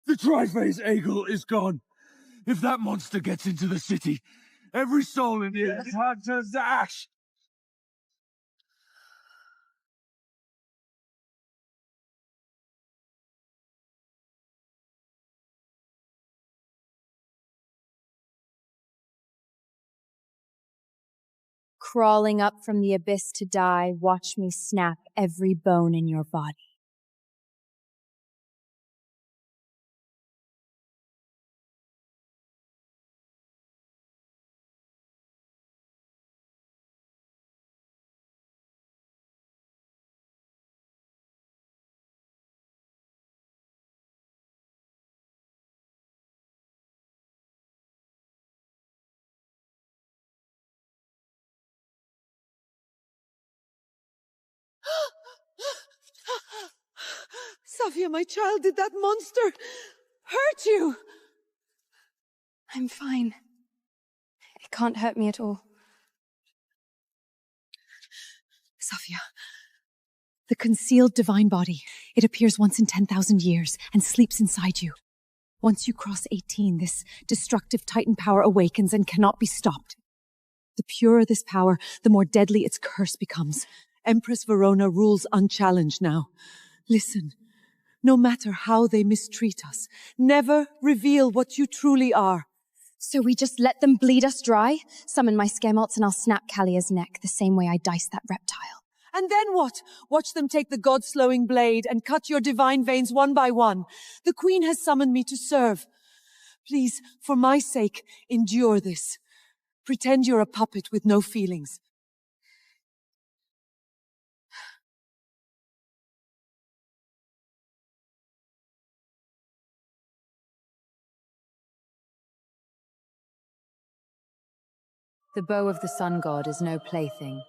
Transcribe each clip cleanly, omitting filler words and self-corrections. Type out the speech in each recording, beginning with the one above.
The Triphase Eagle is gone. If that monster gets into the city, every soul in here turns to ash. Crawling up from the abyss to die, watch me snap every bone in your body. Safia, my child, did that monster hurt you? I'm fine. It can't hurt me at all. Safia, the concealed divine body. It appears once in 10,000 years and sleeps inside you. Once you cross 18, this destructive Titan power awakens and cannot be stopped. The purer this power, the more deadly its curse becomes. Empress Verona rules unchallenged now. Listen, no matter how they mistreat us, never reveal what you truly are. So we just let them bleed us dry? Summon my scamots and I'll snap Kalia's neck the same way I diced that reptile. And then what? Watch them take the god-slowing blade and cut your divine veins one by one. The queen has summoned me to serve. Please, for my sake, endure this. Pretend you're a puppet with no feelings. The bow of the sun god is no plaything.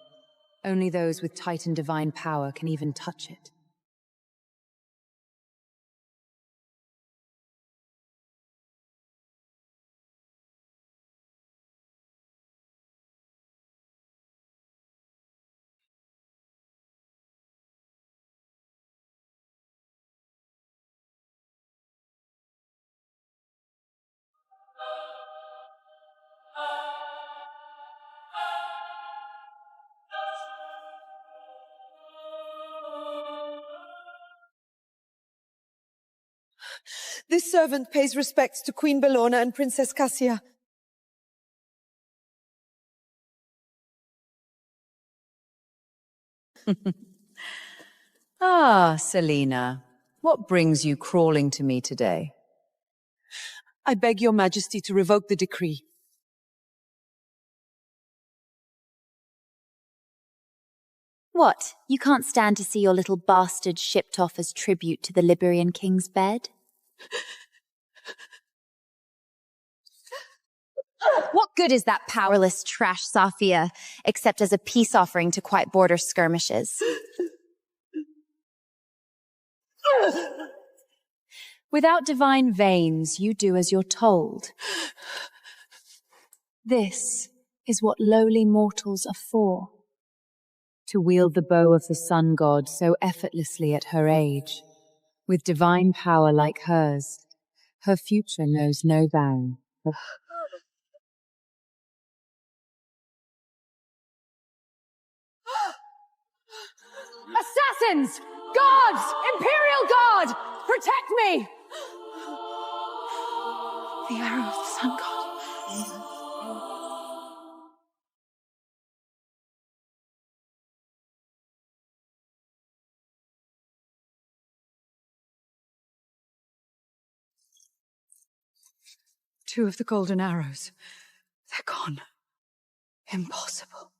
Only those with Titan divine power can even touch it. This servant pays respects to Queen Bellona and Princess Cassia. Ah, Selena. What brings you crawling to me today? I beg your majesty to revoke the decree. What? You can't stand to see your little bastard shipped off as tribute to the Liberian king's bed? What good is that powerless trash, Safia, except as a peace offering to quiet border skirmishes? Without divine veins, you do as you're told. This is what lowly mortals are for. To wield the bow of the sun god so effortlessly at her age. With divine power like hers, her future knows no bound. Assassins! Gods! Imperial Guard! Protect me! The arrow of the sun god. Two of the golden arrows. They're gone. Impossible.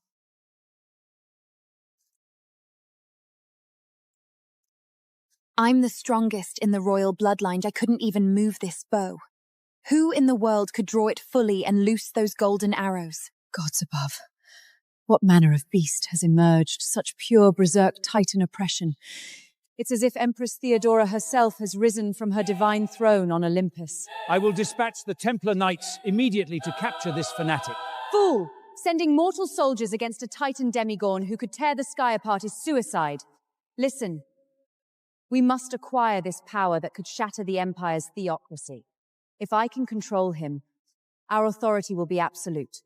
I'm the strongest in the royal bloodline. I couldn't even move this bow. Who in the world could draw it fully and loose those golden arrows? Gods above. What manner of beast has emerged? Such pure berserk Titan oppression. It's as if Empress Theodora herself has risen from her divine throne on Olympus. I will dispatch the Templar Knights immediately to capture this fanatic. Fool! Sending mortal soldiers against a Titan demigorn who could tear the sky apart is suicide. Listen. We must acquire this power that could shatter the Empire's theocracy. If I can control him, our authority will be absolute.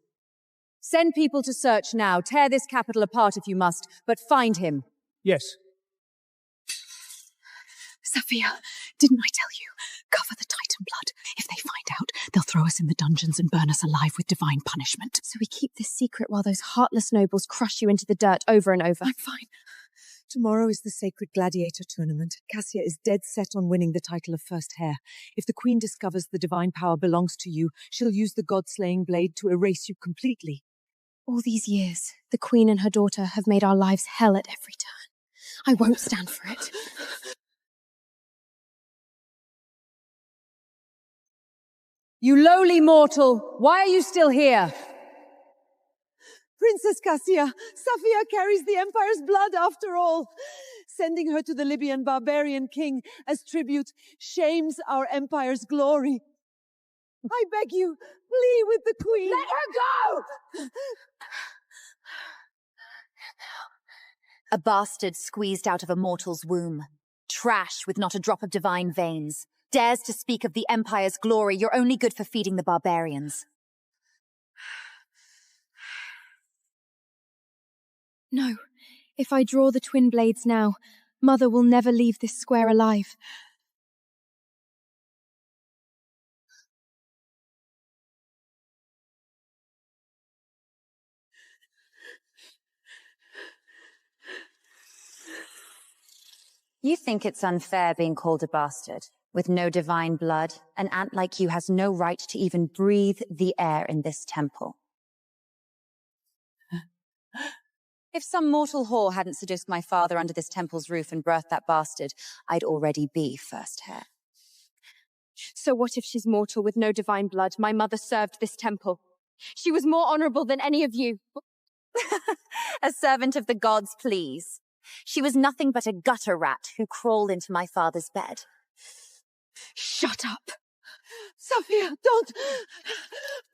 Send people to search now. Tear this capital apart if you must, but find him. Yes. Sophia, didn't I tell you? Cover the Titan blood. If they find out, they'll throw us in the dungeons and burn us alive with divine punishment. So we keep this secret while those heartless nobles crush you into the dirt over and over. I'm fine. Tomorrow is the sacred gladiator tournament. Cassia is dead set on winning the title of first heir. If the queen discovers the divine power belongs to you, she'll use the god-slaying blade to erase you completely. All these years, the Queen and her daughter have made our lives hell at every turn. I won't stand for it. You lowly mortal, why are you still here? Princess Cassia, Sophia carries the Empire's blood after all. Sending her to the Libyan barbarian king as tribute shames our Empire's glory. I beg you, flee with the queen. Let her go! A bastard squeezed out of a mortal's womb. Trash with not a drop of divine veins. Dares to speak of the Empire's glory. You're only good for feeding the barbarians. No. If I draw the twin blades now, Mother will never leave this square alive. You think it's unfair being called a bastard? With no divine blood, an ant like you has no right to even breathe the air in this temple. If some mortal whore hadn't seduced my father under this temple's roof and birthed that bastard, I'd already be first heir. So what if she's mortal with no divine blood? My mother served this temple. She was more honorable than any of you. A servant of the gods, please. She was nothing but a gutter rat who crawled into my father's bed. Shut up! Sophia, don't!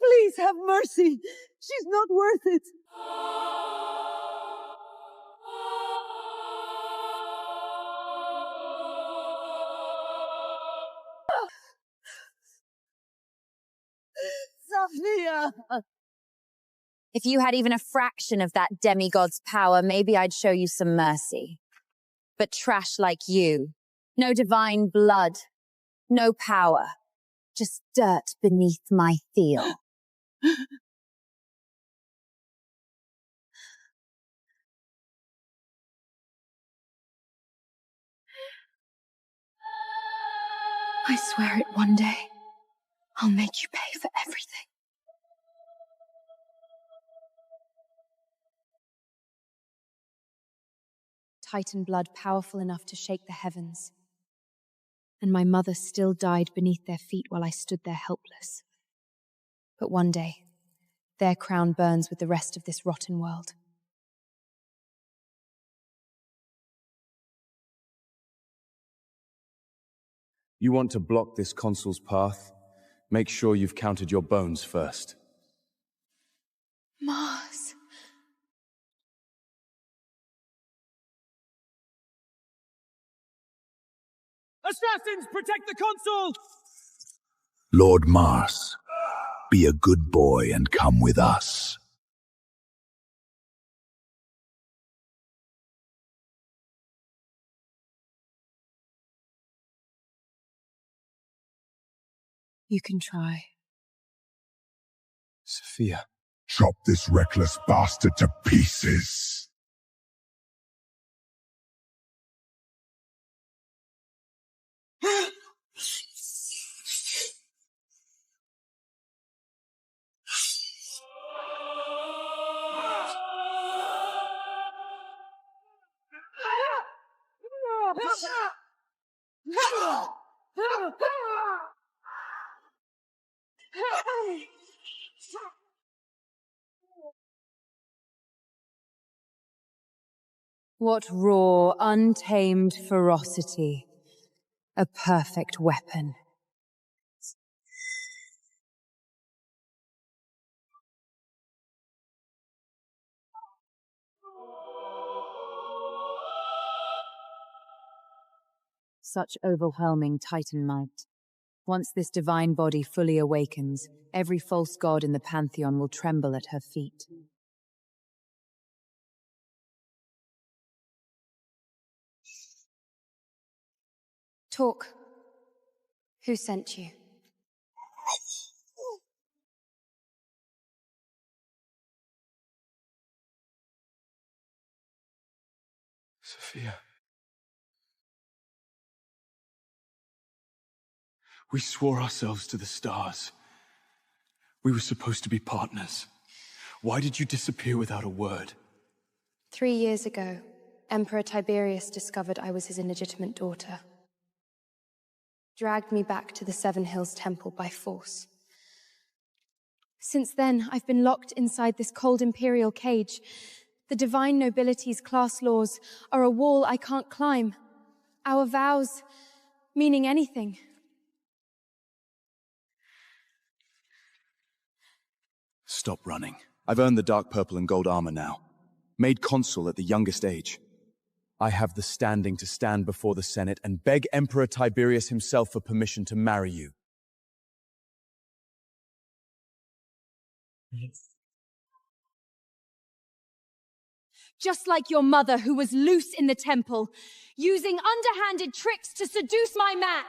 Please have mercy. She's not worth it. Sophia! If you had even a fraction of that demigod's power, maybe I'd show you some mercy. But trash like you, no divine blood, no power, just dirt beneath my heel. I swear it one day. I'll make you pay for everything. Titan blood powerful enough to shake the heavens. And my mother still died beneath their feet while I stood there helpless. But one day, their crown burns with the rest of this rotten world. You want to block this consul's path? Make sure you've counted your bones first. Mars. Assassins, protect the consul! Lord Mars, be a good boy and come with us. You can try. Sophia. Chop this reckless bastard to pieces. What raw, untamed ferocity. A perfect weapon. Such overwhelming Titan might. Once this divine body fully awakens, every false god in the pantheon will tremble at her feet. Talk. Who sent you? Sophia. We swore ourselves to the stars. We were supposed to be partners. Why did you disappear without a word? 3 years ago, Emperor Tiberius discovered I was his illegitimate daughter. Dragged me back to the Seven Hills Temple by force. Since then, I've been locked inside this cold imperial cage. The divine nobility's class laws are a wall I can't climb. Our vows meaning anything. Stop running. I've earned the dark purple and gold armor now. Made consul at the youngest age. I have the standing to stand before the Senate and beg Emperor Tiberius himself for permission to marry you. Just like your mother, who was loose in the temple, using underhanded tricks to seduce my man.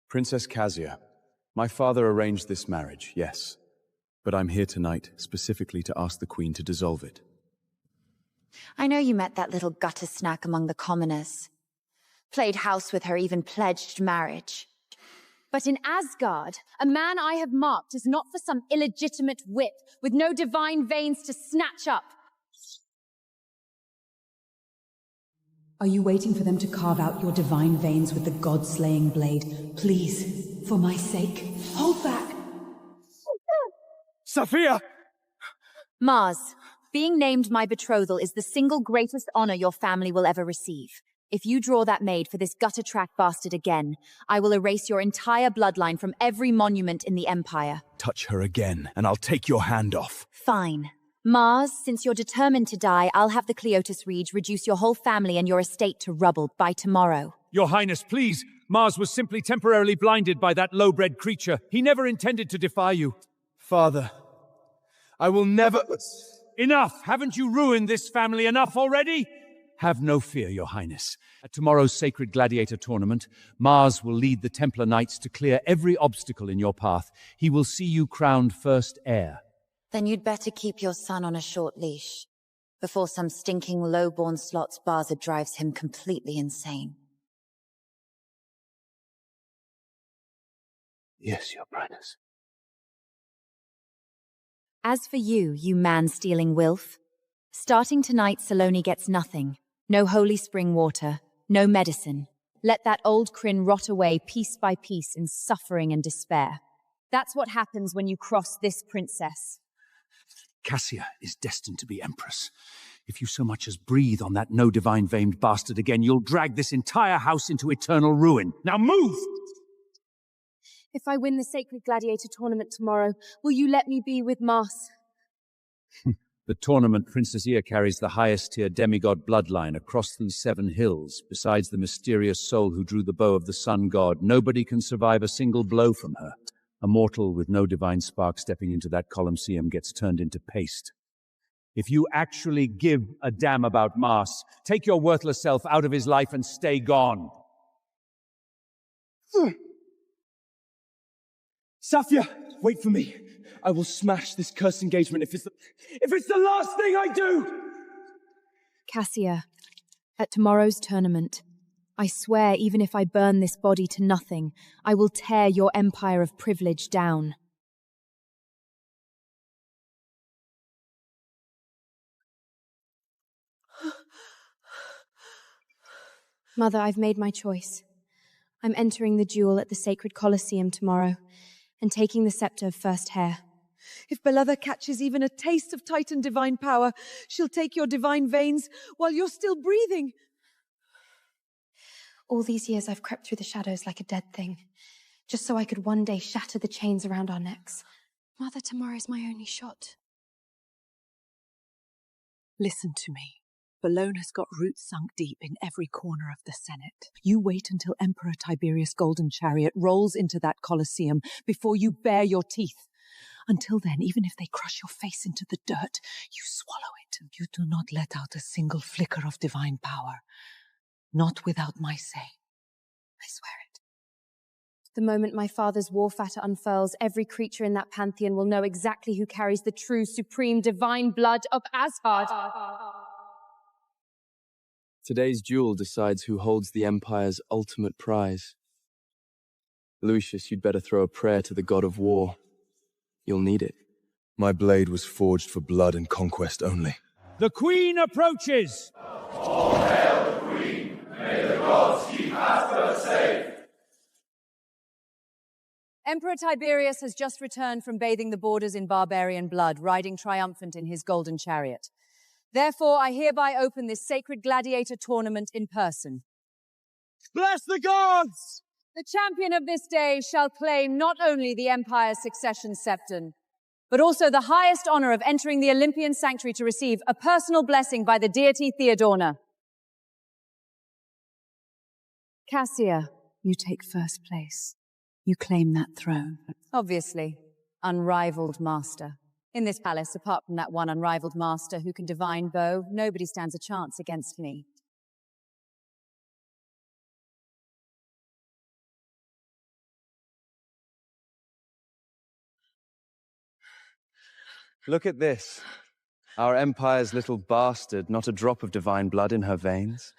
Princess Cassia, my father arranged this marriage, yes. But I'm here tonight specifically to ask the Queen to dissolve it. I know you met that little gutter snack among the commoners. Played house with her, even pledged marriage. But in Asgard, a man I have marked is not for some illegitimate whip with no divine veins to snatch up. Are you waiting for them to carve out your divine veins with the god-slaying blade? Please, for my sake, hold back! Sophia! Mars, being named my betrothal is the single greatest honor your family will ever receive. If you draw that maid for this gutter-track bastard again, I will erase your entire bloodline from every monument in the Empire. Touch her again, and I'll take your hand off. Fine. Mars, since you're determined to die, I'll have the Cleotis Reach reduce your whole family and your estate to rubble by tomorrow. Your Highness, please. Mars was simply temporarily blinded by that low-bred creature. He never intended to defy you. Father, I will never... Enough! Haven't you ruined this family enough already? Have no fear, Your Highness. At tomorrow's sacred gladiator tournament, Mars will lead the Templar Knights to clear every obstacle in your path. He will see you crowned first heir. Then you'd better keep your son on a short leash, before some stinking low-born slot's Barza drives him completely insane. Yes, Your Highness. As for you, you man-stealing wilf, starting tonight, Saloni gets nothing. No holy spring water, no medicine. Let that old Kryn rot away piece by piece in suffering and despair. That's what happens when you cross this princess. Cassia is destined to be Empress. If you so much as breathe on that no-divine-veined bastard again, you'll drag this entire house into eternal ruin. Now move! If I win the sacred gladiator tournament tomorrow, will you let me be with Mars? The tournament, Princess Ea carries the highest-tier demigod bloodline across these 7 hills. Besides the mysterious soul who drew the bow of the sun god, nobody can survive a single blow from her. A mortal with no divine spark stepping into that Colosseum gets turned into paste. If you actually give a damn about Mars, take your worthless self out of his life and stay gone. Safia, wait for me. I will smash this cursed engagement if it's the last thing I do! Cassia, at tomorrow's tournament, I swear even if I burn this body to nothing, I will tear your empire of privilege down. Mother, I've made my choice. I'm entering the duel at the sacred Colosseum tomorrow, and taking the scepter of first heir. If Belitha catches even a taste of Titan divine power, she'll take your divine veins while you're still breathing. All these years I've crept through the shadows like a dead thing, just so I could one day shatter the chains around our necks. Mother, tomorrow's my only shot. Listen to me. Bologna has got roots sunk deep in every corner of the Senate. You wait until Emperor Tiberius' golden chariot rolls into that Colosseum before you bare your teeth. Until then, even if they crush your face into the dirt, you swallow it. You do not let out a single flicker of divine power. Not without my say. I swear it. The moment my father's war fatter unfurls, every creature in that pantheon will know exactly who carries the true, supreme, divine blood of Asgard. Today's duel decides who holds the Empire's ultimate prize. Lucius, you'd better throw a prayer to the god of war. You'll need it. My blade was forged for blood and conquest only. The Queen approaches! All hail the Queen! May the gods keep Asgard safe! Emperor Tiberius has just returned from bathing the borders in barbarian blood, riding triumphant in his golden chariot. Therefore, I hereby open this sacred gladiator tournament in person. Bless the gods! The champion of this day shall claim not only the Empire's succession scepter, but also the highest honor of entering the Olympian sanctuary to receive a personal blessing by the deity Theodorna. Cassia, you take first place. You claim that throne. Obviously, unrivaled master. In this palace, apart from that one unrivaled master who can divine bow, nobody stands a chance against me. Look at this. Our Empire's little bastard, not a drop of divine blood in her veins.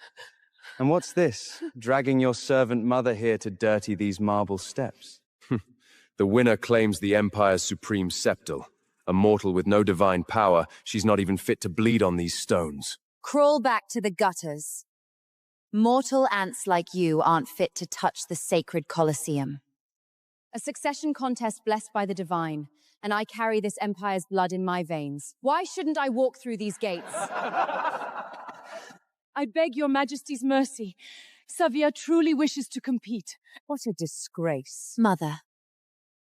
And what's this? Dragging your servant mother here to dirty these marble steps. The winner claims the Empire's supreme scepter. A mortal with no divine power, she's not even fit to bleed on these stones. Crawl back to the gutters. Mortal ants like you aren't fit to touch the sacred Colosseum. A succession contest blessed by the divine, and I carry this Empire's blood in my veins. Why shouldn't I walk through these gates? I beg your majesty's mercy. Savia truly wishes to compete. What a disgrace. Mother,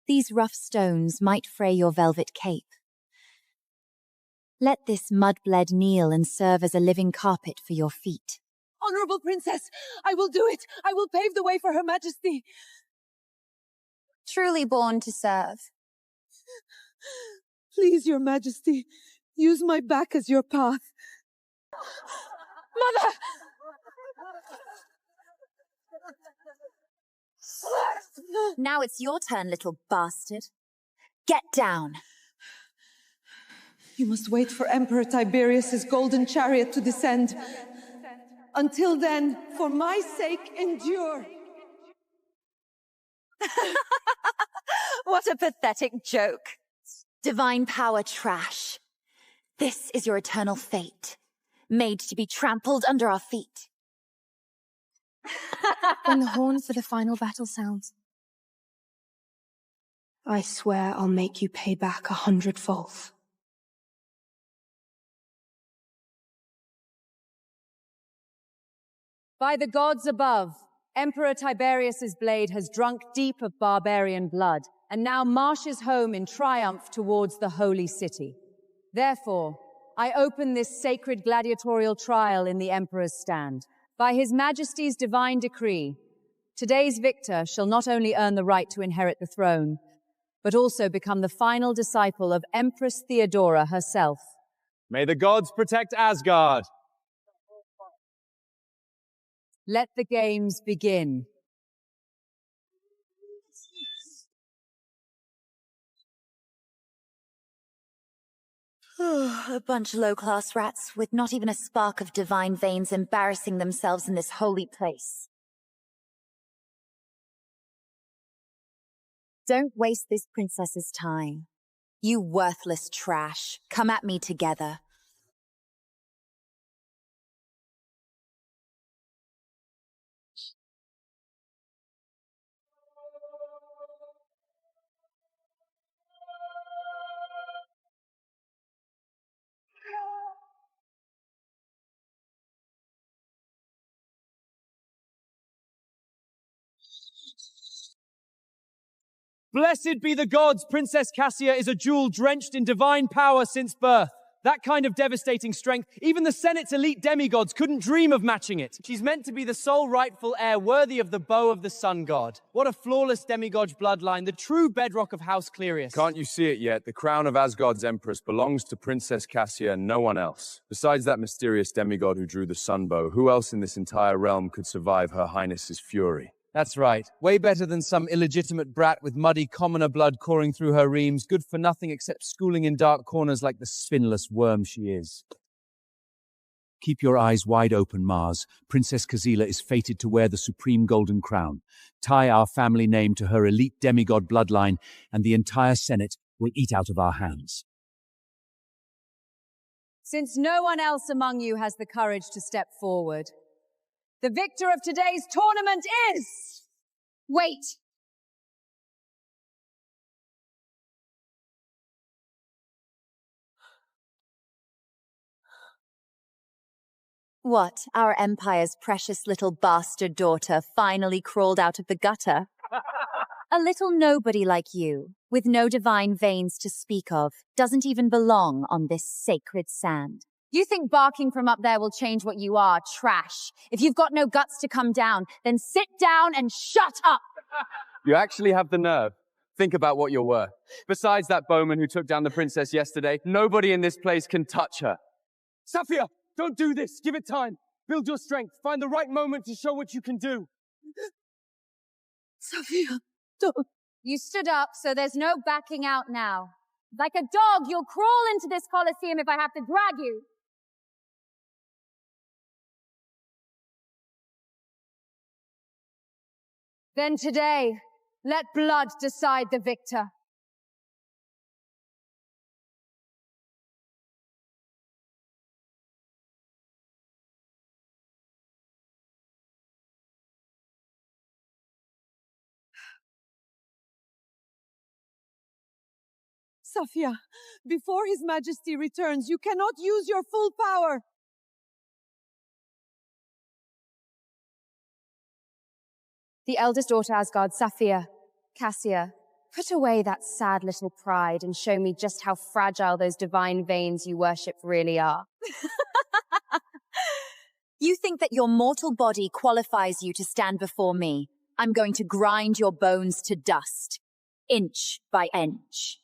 these rough stones might fray your velvet cape. Let this mud-bled kneel and serve as a living carpet for your feet. Honorable princess, I will do it. I will pave the way for her majesty. Truly born to serve. Please, your majesty, use my back as your path. Mother! Now it's your turn, little bastard. Get down. You must wait for Emperor Tiberius's golden chariot to descend. Until then, for my sake, endure. What a pathetic joke. Divine power trash. This is your eternal fate, made to be trampled under our feet. When the horn for the final battle sounds, I swear I'll make you pay back 100-fold. By the gods above, Emperor Tiberius's blade has drunk deep of barbarian blood, and now marches home in triumph towards the holy city. Therefore, I open this sacred gladiatorial trial in the Emperor's stand. By His Majesty's divine decree, today's victor shall not only earn the right to inherit the throne, but also become the final disciple of Empress Theodora herself. May the gods protect Asgard! Let the games begin. A bunch of low-class rats with not even a spark of divine veins embarrassing themselves in this holy place. Don't waste this princess's time. You worthless trash. Come at me together. Blessed be the gods! Princess Cassia is a jewel drenched in divine power since birth. That kind of devastating strength, even the Senate's elite demigods couldn't dream of matching it. She's meant to be the sole rightful heir worthy of the bow of the sun god. What a flawless demigod bloodline, the true bedrock of House Clerius. Can't you see it yet? The crown of Asgard's Empress belongs to Princess Cassia and no one else. Besides that mysterious demigod who drew the sun bow, who else in this entire realm could survive Her Highness's fury? That's right. Way better than some illegitimate brat with muddy commoner blood coursing through her reams, good for nothing except schooling in dark corners like the spinless worm she is. Keep your eyes wide open, Mars. Princess Kazila is fated to wear the supreme golden crown. Tie our family name to her elite demigod bloodline, and the entire Senate will eat out of our hands. Since no one else among you has the courage to step forward, the victor of today's tournament is... Wait! What, our empire's precious little bastard daughter finally crawled out of the gutter? A little nobody like you, with no divine veins to speak of, doesn't even belong on this sacred sand. You think barking from up there will change what you are, trash? If you've got no guts to come down, then sit down and shut up! You actually have the nerve. Think about what you're worth. Besides that bowman who took down the princess yesterday, nobody in this place can touch her. Safia, don't do this. Give it time. Build your strength. Find the right moment to show what you can do. Safia, don't. You stood up, so there's no backing out now. Like a dog, you'll crawl into this Colosseum if I have to drag you. Then today, let blood decide the victor. Safia, before His Majesty returns, you cannot use your full power. The eldest daughter Asgard, Safia, Cassia, put away that sad little pride and show me just how fragile those divine veins you worship really are. You think that your mortal body qualifies you to stand before me? I'm going to grind your bones to dust, inch by inch.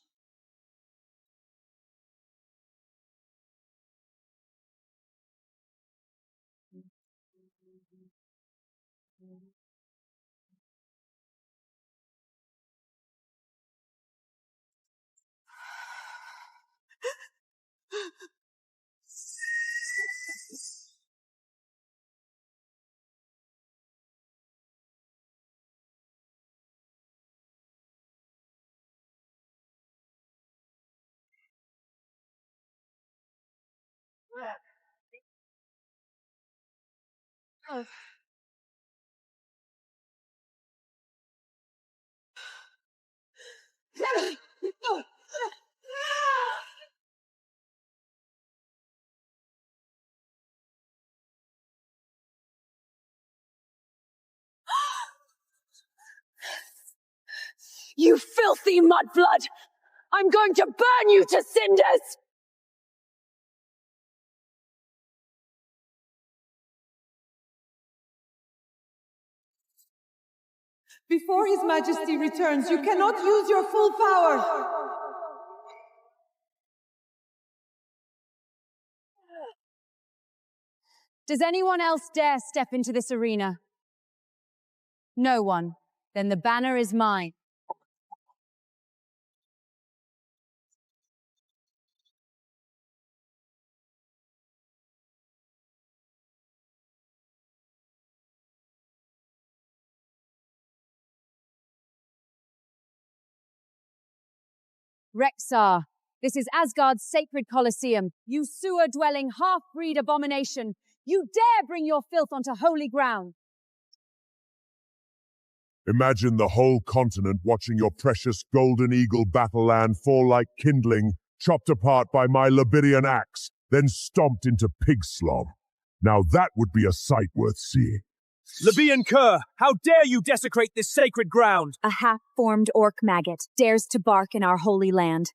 You filthy mudblood! I'm going to burn you to cinders! Before His Majesty returns, you cannot use your full power! Does anyone else dare step into this arena? No one. Then the banner is mine. Rexar, this is Asgard's sacred Colosseum. You sewer-dwelling half-breed abomination. You dare bring your filth onto holy ground. Imagine the whole continent watching your precious golden eagle battle land fall like kindling, chopped apart by my Liberian axe, then stomped into pig slop. Now that would be a sight worth seeing. Libyan cur, how dare you desecrate this sacred ground? A half-formed orc maggot dares to bark in our holy land.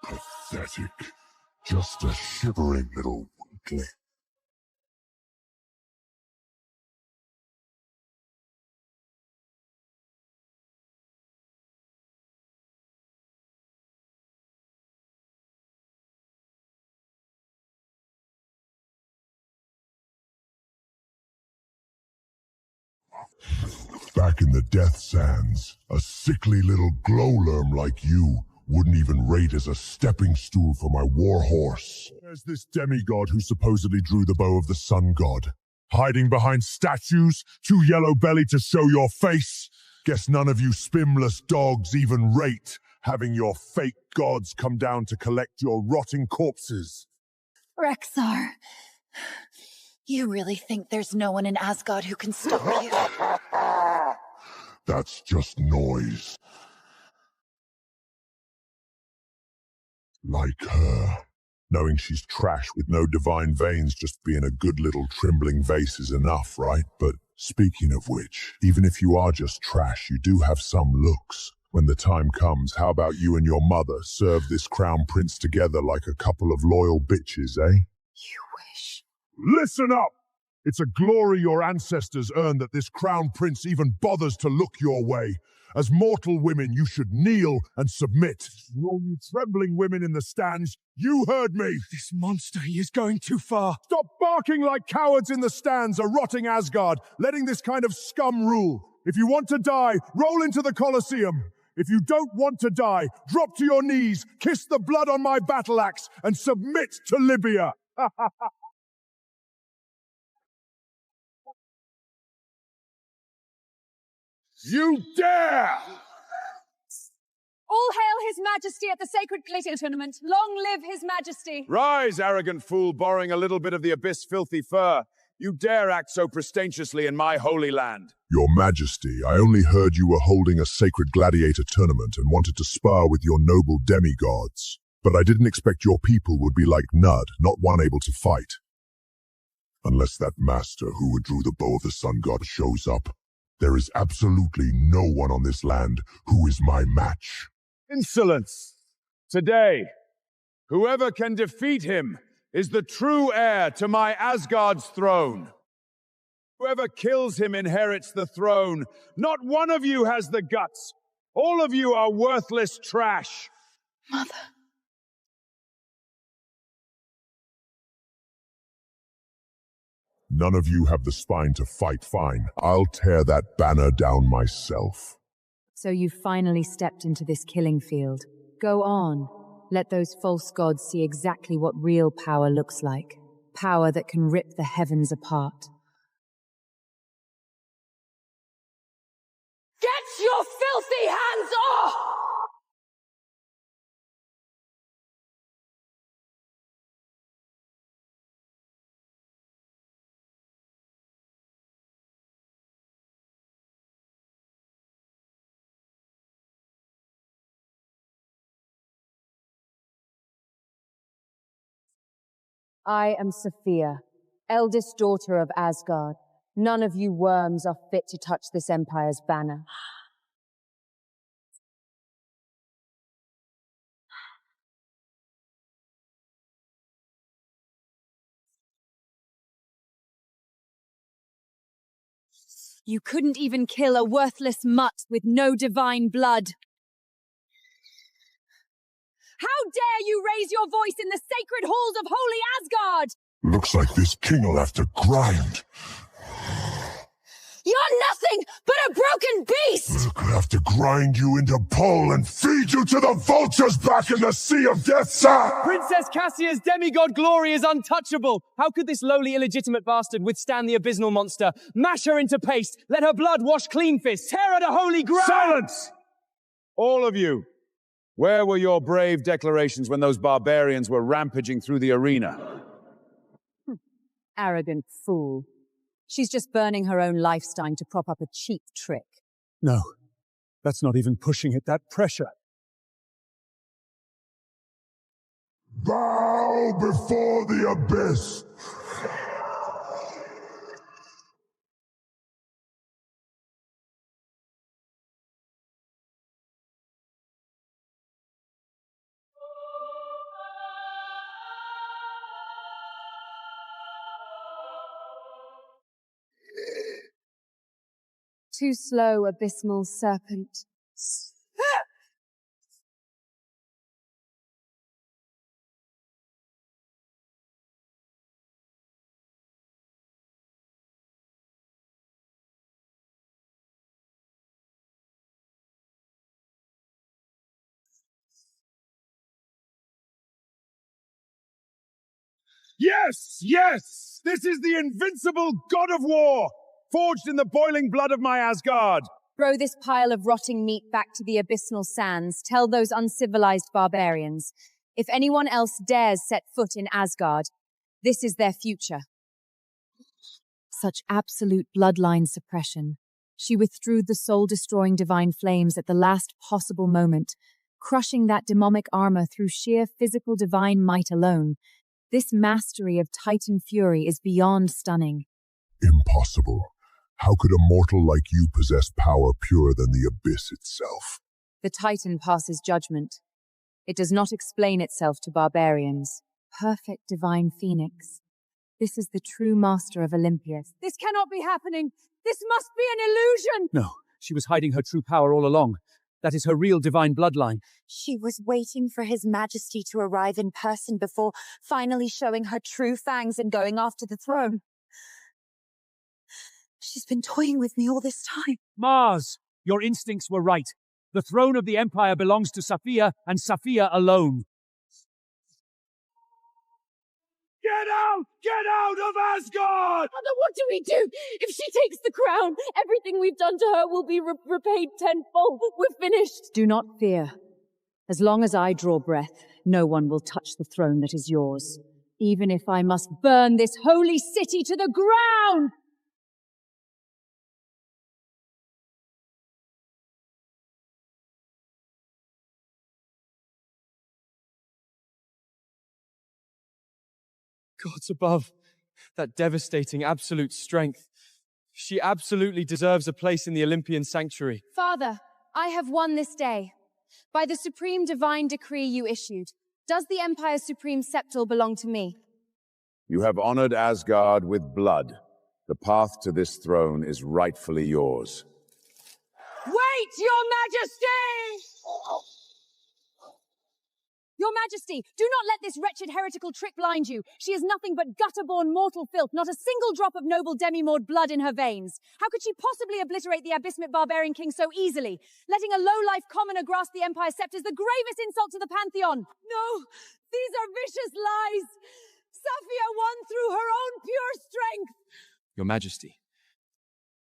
Pathetic. Just a shivering little weakling. Back in the Death Sands, a sickly little glowworm like you wouldn't even rate as a stepping stool for my war horse. There's this demigod who supposedly drew the bow of the sun god. Hiding behind statues, too yellow-bellied to show your face. Guess none of you spimless dogs even rate having your fake gods come down to collect your rotting corpses. Rexar, you really think there's no one in Asgard who can stop you? That's just noise. Like her. Knowing she's trash with no divine veins, just being a good little trembling vase is enough, right? But speaking of which, even if you are just trash, you do have some looks. When the time comes, how about you and your mother serve this crown prince together like a couple of loyal bitches, eh? You wish. Listen up! It's a glory your ancestors earned that this crown prince even bothers to look your way. As mortal women, you should kneel and submit. All you trembling women in the stands, you heard me! This monster, he is going too far. Stop barking like cowards in the stands, a rotting Asgard, letting this kind of scum rule. If you want to die, roll into the Colosseum. If you don't want to die, drop to your knees, kiss the blood on my battle axe, and submit to Libya. You dare! All hail His Majesty at the Sacred Glitter Tournament. Long live His Majesty. Rise, arrogant fool, borrowing a little bit of the abyss filthy fur. You dare act so pretentiously in my holy land. Your Majesty, I only heard you were holding a sacred gladiator tournament and wanted to spar with your noble demigods. But I didn't expect your people would be like Nud, not one able to fight. Unless that master who withdrew the bow of the sun god shows up. There is absolutely no one on this land who is my match. Insolence! Today, whoever can defeat him is the true heir to my Asgard's throne. Whoever kills him inherits the throne. Not one of you has the guts. All of you are worthless trash. Mother. None of you have the spine to fight. Fine. I'll tear that banner down myself. So you finally stepped into this killing field. Go on. Let those false gods see exactly what real power looks like. Power that can rip the heavens apart. Get your filthy hands off! I am Sophia, eldest daughter of Asgard. None of you worms are fit to touch this empire's banner. You couldn't even kill a worthless mutt with no divine blood. How dare you raise your voice in the sacred halls of holy Asgard! Looks like this king'll have to grind. You're nothing but a broken beast! Gonna have to grind you into pulp and feed you to the vultures back in the Sea of EDSA! Princess Cassia's demigod glory is untouchable. How could this lowly illegitimate bastard withstand the abysmal monster? Mash her into paste. Let her blood wash clean fists. Tear her to holy ground. Silence! All of you. Where were your brave declarations when those barbarians were rampaging through the arena? Arrogant fool. She's just burning her own lifestyle to prop up a cheap trick. No, that's not even pushing it, that pressure. Bow before the abyss! Too slow, abysmal serpent. Yes, yes! This is the invincible god of war, forged in the boiling blood of my Asgard! Throw this pile of rotting meat back to the abysmal sands. Tell those uncivilized barbarians. If anyone else dares set foot in Asgard, this is their future. Such absolute bloodline suppression. She withdrew the soul-destroying divine flames at the last possible moment, crushing that demonic armor through sheer physical divine might alone. This mastery of Titan fury is beyond stunning. Impossible. How could a mortal like you possess power purer than the abyss itself? The Titan passes judgment. It does not explain itself to barbarians. Perfect divine phoenix. This is the true master of Olympus. This cannot be happening! This must be an illusion! No, she was hiding her true power all along. That is her real divine bloodline. She was waiting for His Majesty to arrive in person before finally showing her true fangs and going after the throne. She's been toying with me all this time. Mars, your instincts were right. The throne of the Empire belongs to Saphia, and Saphia alone. Get out! Get out of Asgard! Mother, what do we do? If she takes the crown, everything we've done to her will be repaid tenfold. We're finished. Do not fear. As long as I draw breath, no one will touch the throne that is yours. Even if I must burn this holy city to the ground! Gods above, that devastating absolute strength. She absolutely deserves a place in the Olympian sanctuary. Father, I have won this day. By the supreme divine decree you issued, does the Empire's supreme scepter belong to me? You have honored Asgard with blood. The path to this throne is rightfully yours. Wait, Your Majesty! Your Majesty, do not let this wretched heretical trick blind you. She is nothing but gutter-born mortal filth, not a single drop of noble demimord blood in her veins. How could she possibly obliterate the Abyssmic barbarian king so easily? Letting a low-life commoner grasp the Empire's scepter is the gravest insult to the Pantheon. No, these are vicious lies. Saphia won through her own pure strength. Your Majesty,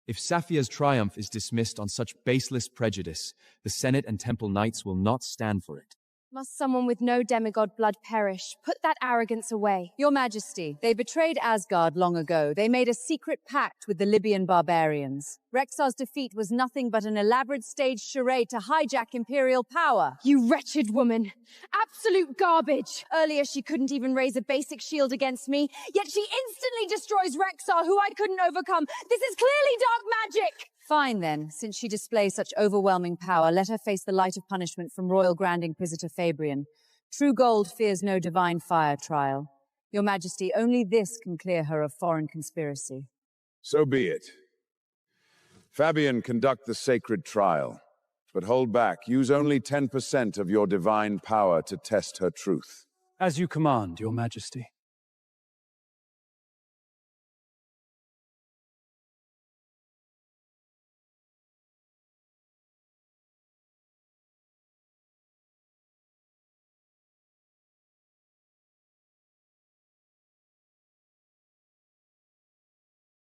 if Saphia's triumph is dismissed on such baseless prejudice, the Senate and Temple Knights will not stand for it. Must someone with no demigod blood perish? Put that arrogance away. Your Majesty, they betrayed Asgard long ago. They made a secret pact with the Libyan barbarians. Rexar's defeat was nothing but an elaborate staged charade to hijack imperial power. You wretched woman! Absolute garbage! Earlier she couldn't even raise a basic shield against me, yet she instantly destroys Rexar, who I couldn't overcome. This is clearly dark magic! Fine then, since she displays such overwhelming power, let her face the light of punishment from Royal Grand Inquisitor Fabian. True gold fears no divine fire trial. Your Majesty, only this can clear her of foreign conspiracy. So be it. Fabian, conduct the sacred trial, but hold back. Use only 10% of your divine power to test her truth. As you command, Your Majesty.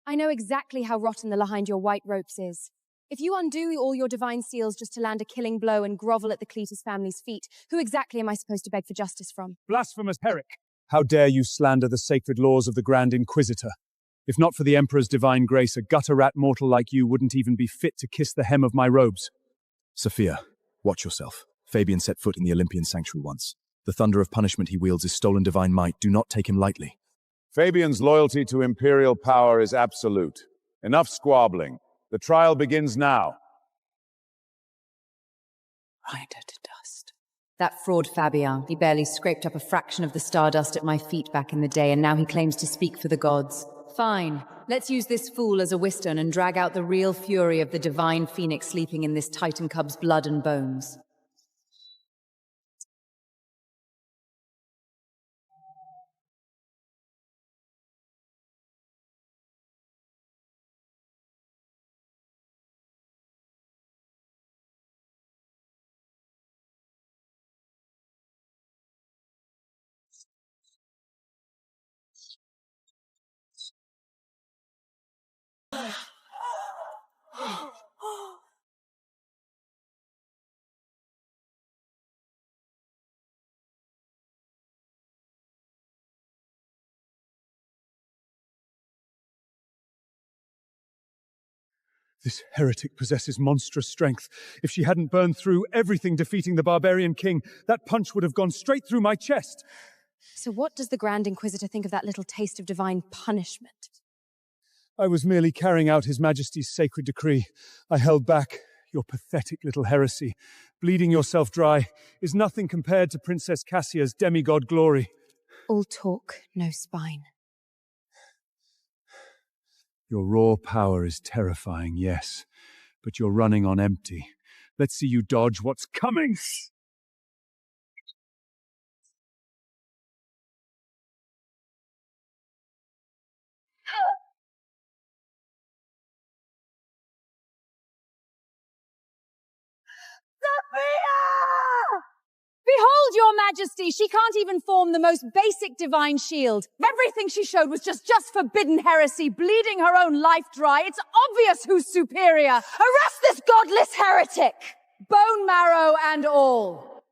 I know exactly how rotten the behind your white ropes is. If you undo all your divine seals just to land a killing blow and grovel at the Cletus family's feet, who exactly am I supposed to beg for justice from? Blasphemous Herrick! How dare you slander the sacred laws of the Grand Inquisitor? If not for the Emperor's divine grace, a gutter-rat mortal like you wouldn't even be fit to kiss the hem of my robes. Saphia, watch yourself. Fabian set foot in the Olympian sanctuary once. The thunder of punishment he wields is stolen divine might. Do not take him lightly. Fabian's loyalty to imperial power is absolute. Enough squabbling. The trial begins now. Grind her to dust. That fraud Fabian, he barely scraped up a fraction of the stardust at my feet back in the day, and now he claims to speak for the gods. Fine. Let's use this fool as a whetstone and drag out the real fury of the divine phoenix sleeping in this Titan cub's blood and bones. This heretic possesses monstrous strength. If she hadn't burned through everything defeating the barbarian king, that punch would have gone straight through my chest. So what does the Grand Inquisitor think of that little taste of divine punishment? I was merely carrying out His Majesty's sacred decree. I held back. Your pathetic little heresy, bleeding yourself dry, is nothing compared to Princess Cassia's demigod glory. All talk, no spine. Your raw power is terrifying, yes, but you're running on empty. Let's see you dodge what's coming! Behold, your majesty! She can't even form the most basic divine shield. Everything she showed was just forbidden heresy, bleeding her own life dry. It's obvious who's superior. Arrest this godless heretic! Bone marrow and all.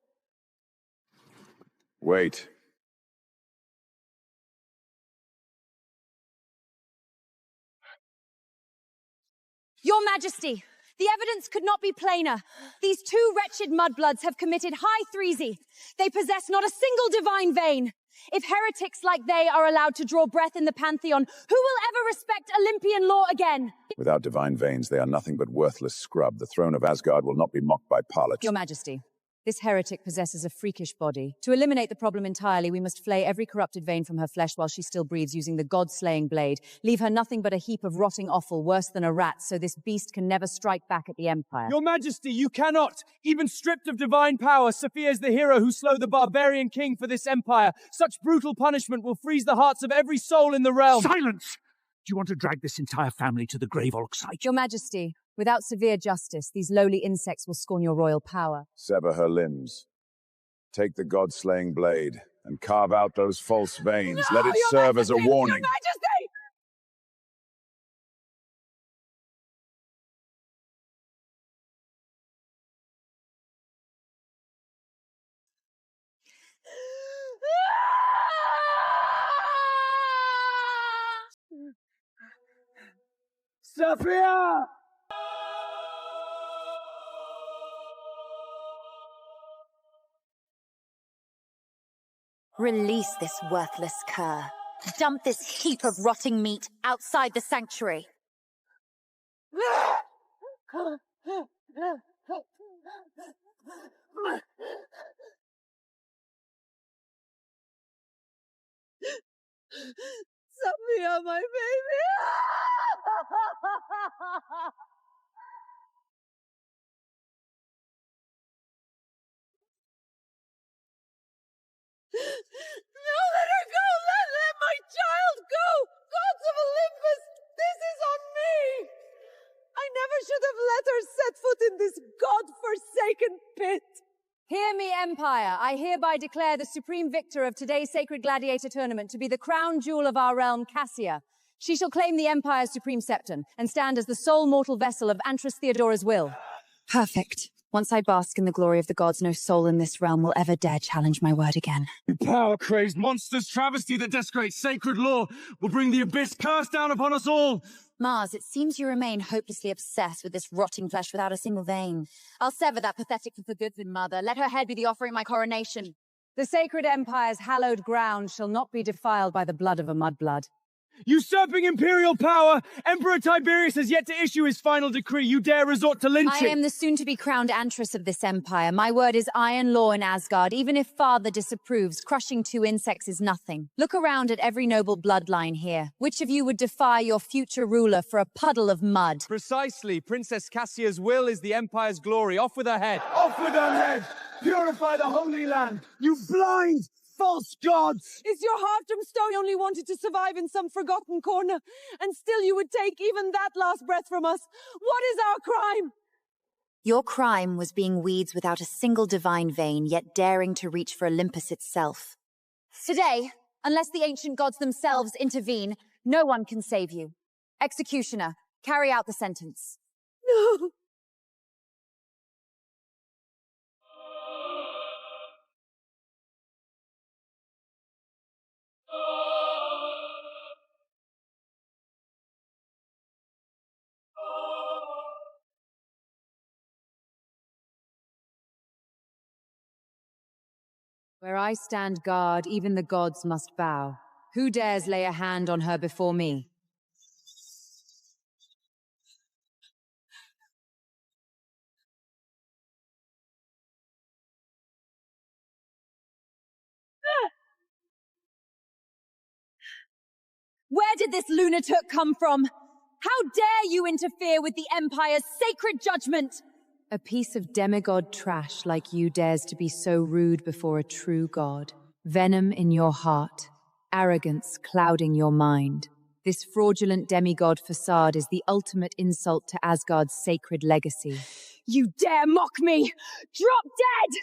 Wait. Your majesty! The evidence could not be plainer. These two wretched mudbloods have committed high threesy. They possess not a single divine vein. If heretics like they are allowed to draw breath in the Pantheon, who will ever respect Olympian law again? Without divine veins, they are nothing but worthless scrub. The throne of Asgard will not be mocked by Parliament. Your majesty, this heretic possesses a freakish body. To eliminate the problem entirely, we must flay every corrupted vein from her flesh while she still breathes using the god-slaying blade. Leave her nothing but a heap of rotting offal, worse than a rat, so this beast can never strike back at the Empire. Your Majesty, you cannot! Even stripped of divine power, Sophia is the hero who slew the barbarian king for this empire. Such brutal punishment will freeze the hearts of every soul in the realm. Silence! Do you want to drag this entire family to the grave site? Your Majesty, without severe justice, these lowly insects will scorn your royal power. Sever her limbs. Take the god-slaying blade and carve out those false veins. No, Let it serve as a warning. Your Majesty! Sophia! Release this worthless cur. Dump this heap of rotting meat outside the sanctuary. Sophia, my baby! No, let her go! Let my child go! Gods of Olympus, this is on me! I never should have let her set foot in this god-forsaken pit! Hear me, Empire. I hereby declare the supreme victor of today's sacred gladiator tournament to be the crown jewel of our realm, Cassia. She shall claim the Empire's supreme septon and stand as the sole mortal vessel of Empress Theodora's will. Perfect. Once I bask in the glory of the gods, no soul in this realm will ever dare challenge my word again. You power-crazed monsters, travesty that desecrates sacred law will bring the abyss curse down upon us all! Mars, it seems you remain hopelessly obsessed with this rotting flesh without a single vein. I'll sever that pathetic for good mother. Let her head be the offering of my coronation. The sacred Empire's hallowed ground shall not be defiled by the blood of a mudblood. Usurping imperial power! Emperor Tiberius has yet to issue his final decree. You dare resort to lynching! I am the soon-to-be crowned Empress of this empire. My word is iron law in Asgard. Even if father disapproves, crushing 2 insects is nothing. Look around at every noble bloodline here. Which of you would defy your future ruler for a puddle of mud? Precisely. Princess Cassia's will is the empire's glory. Off with her head! Off with her head! Purify the Holy Land! You blind, false gods! Is your heartdom stone only wanted to survive in some forgotten corner, and still you would take even that last breath from us? What is our crime? Your crime was being weeds without a single divine vein, yet daring to reach for Olympus itself. Today, unless the ancient gods themselves intervene, no one can save you. Executioner, carry out the sentence. No. Where I stand guard, even the gods must bow. Who dares lay a hand on her before me? Where did this lunatic come from? How dare you interfere with the Empire's sacred judgment? A piece of demigod trash like you dares to be so rude before a true god. Venom in your heart, arrogance clouding your mind. This fraudulent demigod facade is the ultimate insult to Asgard's sacred legacy. You dare mock me! Drop dead!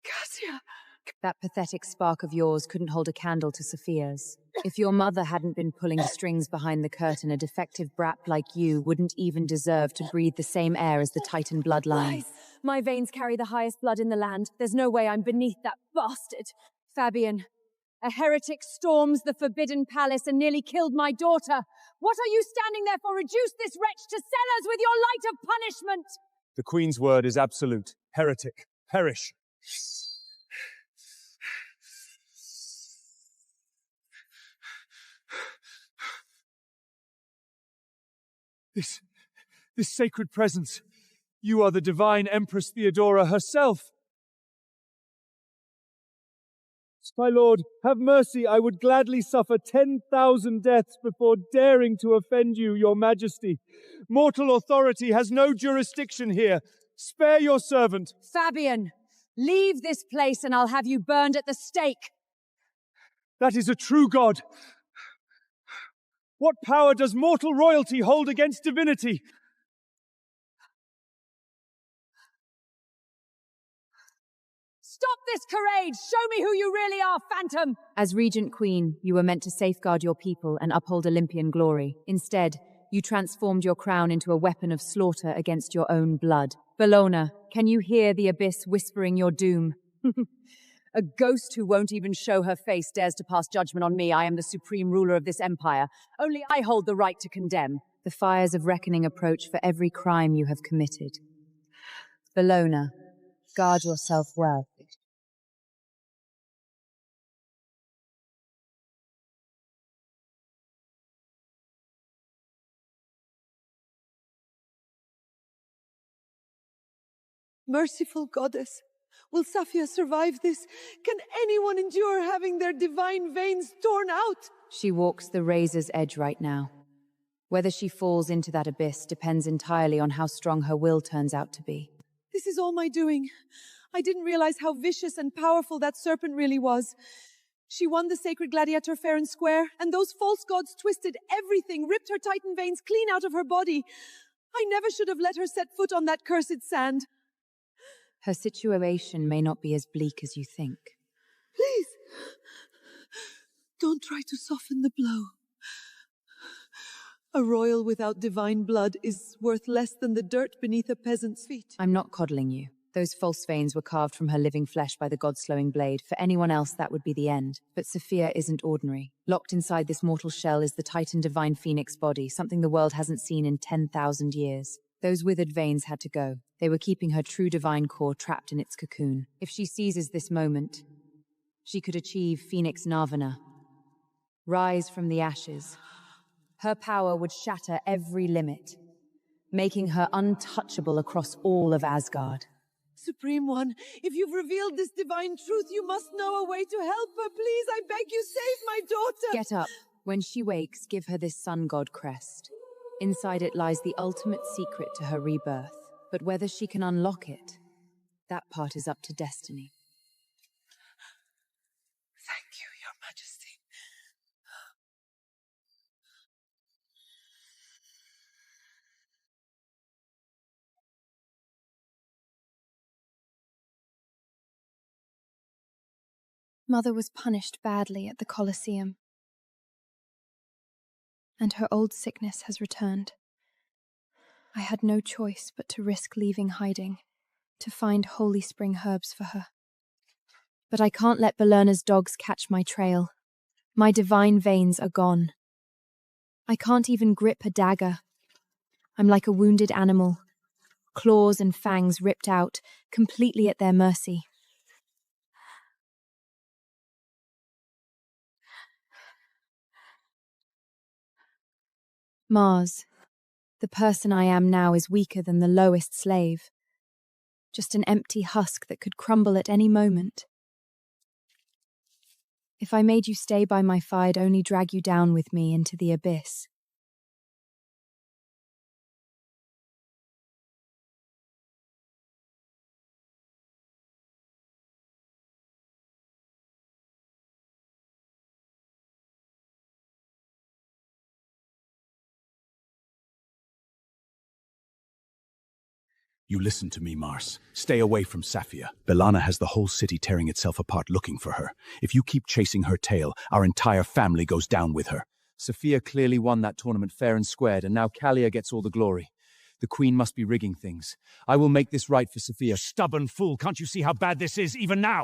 Cassia! That pathetic spark of yours couldn't hold a candle to Sophia's. If your mother hadn't been pulling the strings behind the curtain, a defective brat like you wouldn't even deserve to breathe the same air as the Titan bloodline. My veins carry the highest blood in the land. There's no way I'm beneath that bastard. Fabian, a heretic storms the forbidden palace and nearly killed my daughter. What are you standing there for? Reduce this wretch to cellars with your light of punishment! The Queen's word is absolute. Heretic, perish. This sacred presence. You are the divine Empress Theodora herself. My lord, have mercy. I would gladly suffer 10,000 deaths before daring to offend you, your majesty. Mortal authority has no jurisdiction here. Spare your servant. Fabian, leave this place and I'll have you burned at the stake. That is a true god. What power does mortal royalty hold against divinity? Stop this charade! Show me who you really are, Phantom! As Regent Queen, you were meant to safeguard your people and uphold Olympian glory. Instead, you transformed your crown into a weapon of slaughter against your own blood. Bellona, can you hear the abyss whispering your doom? A ghost who won't even show her face dares to pass judgment on me. I am the supreme ruler of this empire. Only I hold the right to condemn. The fires of reckoning approach for every crime you have committed. Bellona, guard yourself well. Merciful goddess, will Safia survive this? Can anyone endure having their divine veins torn out? She walks the razor's edge right now. Whether she falls into that abyss depends entirely on how strong her will turns out to be. This is all my doing. I didn't realize how vicious and powerful that serpent really was. She won the sacred gladiator fair and square, and those false gods twisted everything, ripped her titan veins clean out of her body. I never should have let her set foot on that cursed sand. Her situation may not be as bleak as you think. Please, don't try to soften the blow. A royal without divine blood is worth less than the dirt beneath a peasant's feet. I'm not coddling you. Those false veins were carved from her living flesh by the god-slowing blade. For anyone else, that would be the end. But Sophia isn't ordinary. Locked inside this mortal shell is the Titan Divine Phoenix body, something the world hasn't seen in 10,000 years. Those withered veins had to go. They were keeping her true divine core trapped in its cocoon. If she seizes this moment, she could achieve Phoenix Nirvana. Rise from the ashes. Her power would shatter every limit, making her untouchable across all of Asgard. Supreme One, if you've revealed this divine truth, you must know a way to help her. Please, I beg you, save my daughter. Get up. When she wakes, give her this sun god crest. Inside it lies the ultimate secret to her rebirth. But whether she can unlock it, that part is up to destiny. Thank you, Your Majesty. Mother was punished badly at the Colosseum, and her old sickness has returned. I had no choice but to risk leaving hiding, to find holy spring herbs for her. But I can't let Belerna's dogs catch my trail. My divine veins are gone. I can't even grip a dagger. I'm like a wounded animal, claws and fangs ripped out, completely at their mercy. Mars, the person I am now is weaker than the lowest slave. Just an empty husk that could crumble at any moment. If I made you stay by my fire, I'd only drag you down with me into the abyss. You listen to me, Mars. Stay away from Safia. Belerna has the whole city tearing itself apart looking for her. If you keep chasing her tail, our entire family goes down with her. Sophia clearly won that tournament fair and squared, and now Kalia gets all the glory. The Queen must be rigging things. I will make this right for Sophia. Stubborn fool, can't you see how bad this is, even now?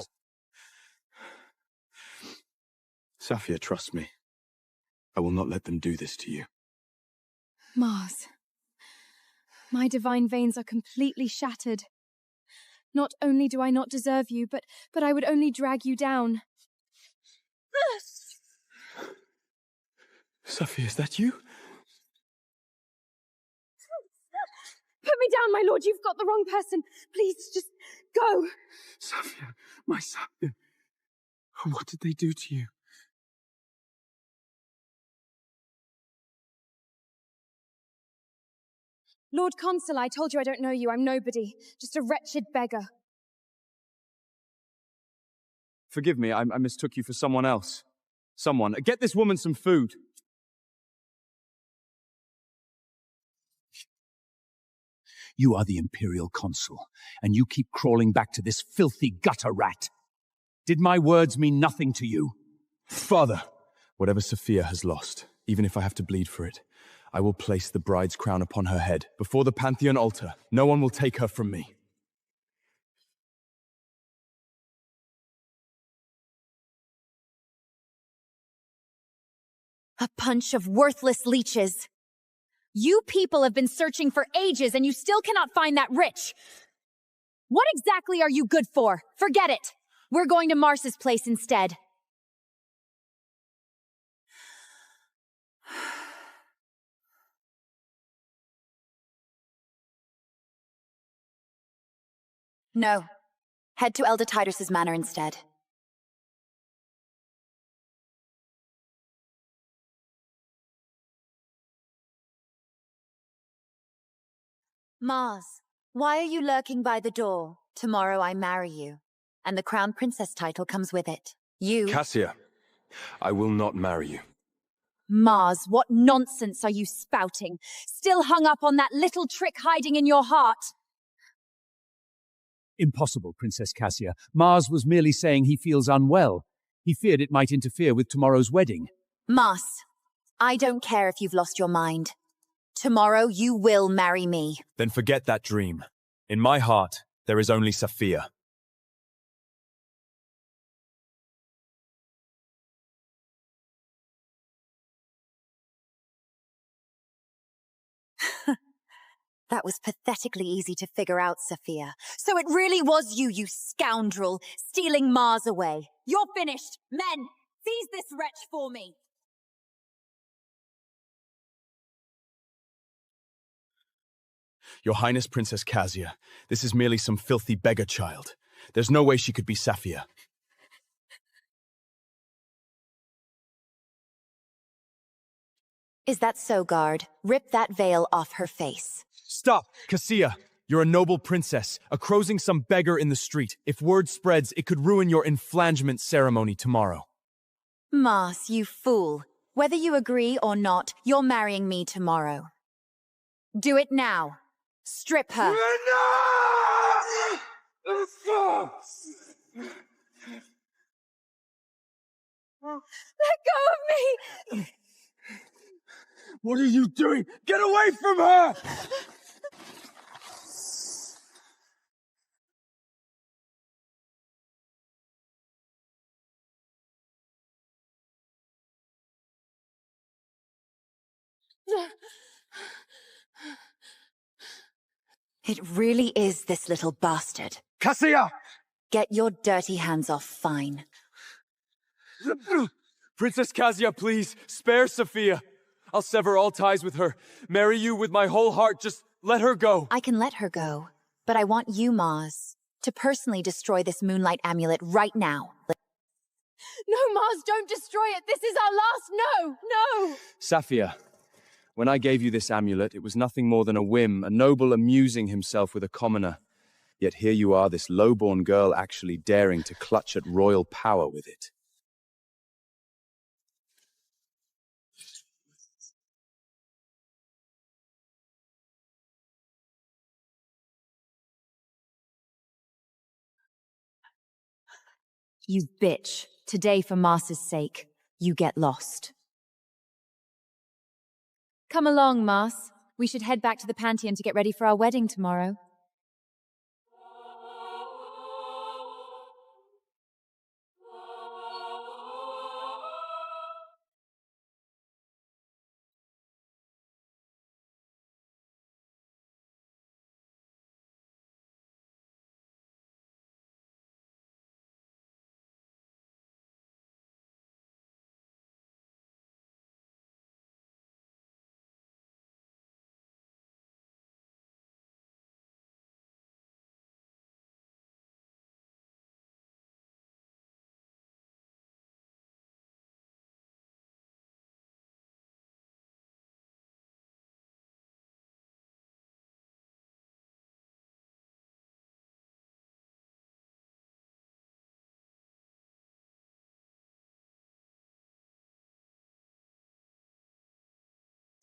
Safia, trust me. I will not let them do this to you. Mars, my divine veins are completely shattered. Not only do I not deserve you, but I would only drag you down. Safia, is that you? Put me down, my lord. You've got the wrong person. Please, just go. Safia, my Safia. What did they do to you? Lord Consul, I told you I don't know you. I'm nobody. Just a wretched beggar. Forgive me, I mistook you for someone else. Someone. Get this woman some food. You are the Imperial Consul, and you keep crawling back to this filthy gutter rat. Did my words mean nothing to you? Father, whatever Sophia has lost, even if I have to bleed for it, I will place the bride's crown upon her head, before the Pantheon altar. No one will take her from me. A bunch of worthless leeches. You people have been searching for ages and you still cannot find that rich. What exactly are you good for? Forget it. We're going to Mars's place instead. No. Head to Elder Titus's manor instead. Mars, why are you lurking by the door? Tomorrow I marry you, and the crown princess title comes with it. You... Cassia, I will not marry you. Mars, what nonsense are you spouting? Still hung up on that little trick hiding in your heart? Impossible, Princess Cassia. Mars was merely saying he feels unwell. He feared it might interfere with tomorrow's wedding. Mars, I don't care if you've lost your mind. Tomorrow you will marry me. Then forget that dream. In my heart, There is only Saphia. That was pathetically easy to figure out, Saphia. So it really was you, you scoundrel, stealing Mars away. You're finished. Men, seize this wretch for me. Your Highness Princess Cassia, this is merely some filthy beggar child. There's no way she could be Saphia. Is that so, guard? Rip that veil off her face. Stop, Cassia! You're a noble princess, a crowsing some beggar in the street. If word spreads, it could ruin your enflangement ceremony tomorrow. Mars, you fool. Whether you agree or not, you're marrying me tomorrow. Do it now. Strip her. Let go of me! What are you doing? Get away from her! It really is this little bastard. Cassia! Get your dirty hands off Fine. Princess Cassia, please, spare Saphia. I'll sever all ties with her. Marry you with my whole heart. Just let her go. I can let her go, but I want you, Mars, to personally destroy this moonlight amulet right now. No, Mars, don't destroy it. This is our last. No. Saphia, when I gave you this amulet, it was nothing more than a whim, a noble amusing himself with a commoner. Yet here you are, this low-born girl actually daring to clutch at royal power with it. You bitch. Today, for Mars's sake, you get lost. Come along, Mars. We should head back to the Pantheon to get ready for our wedding tomorrow.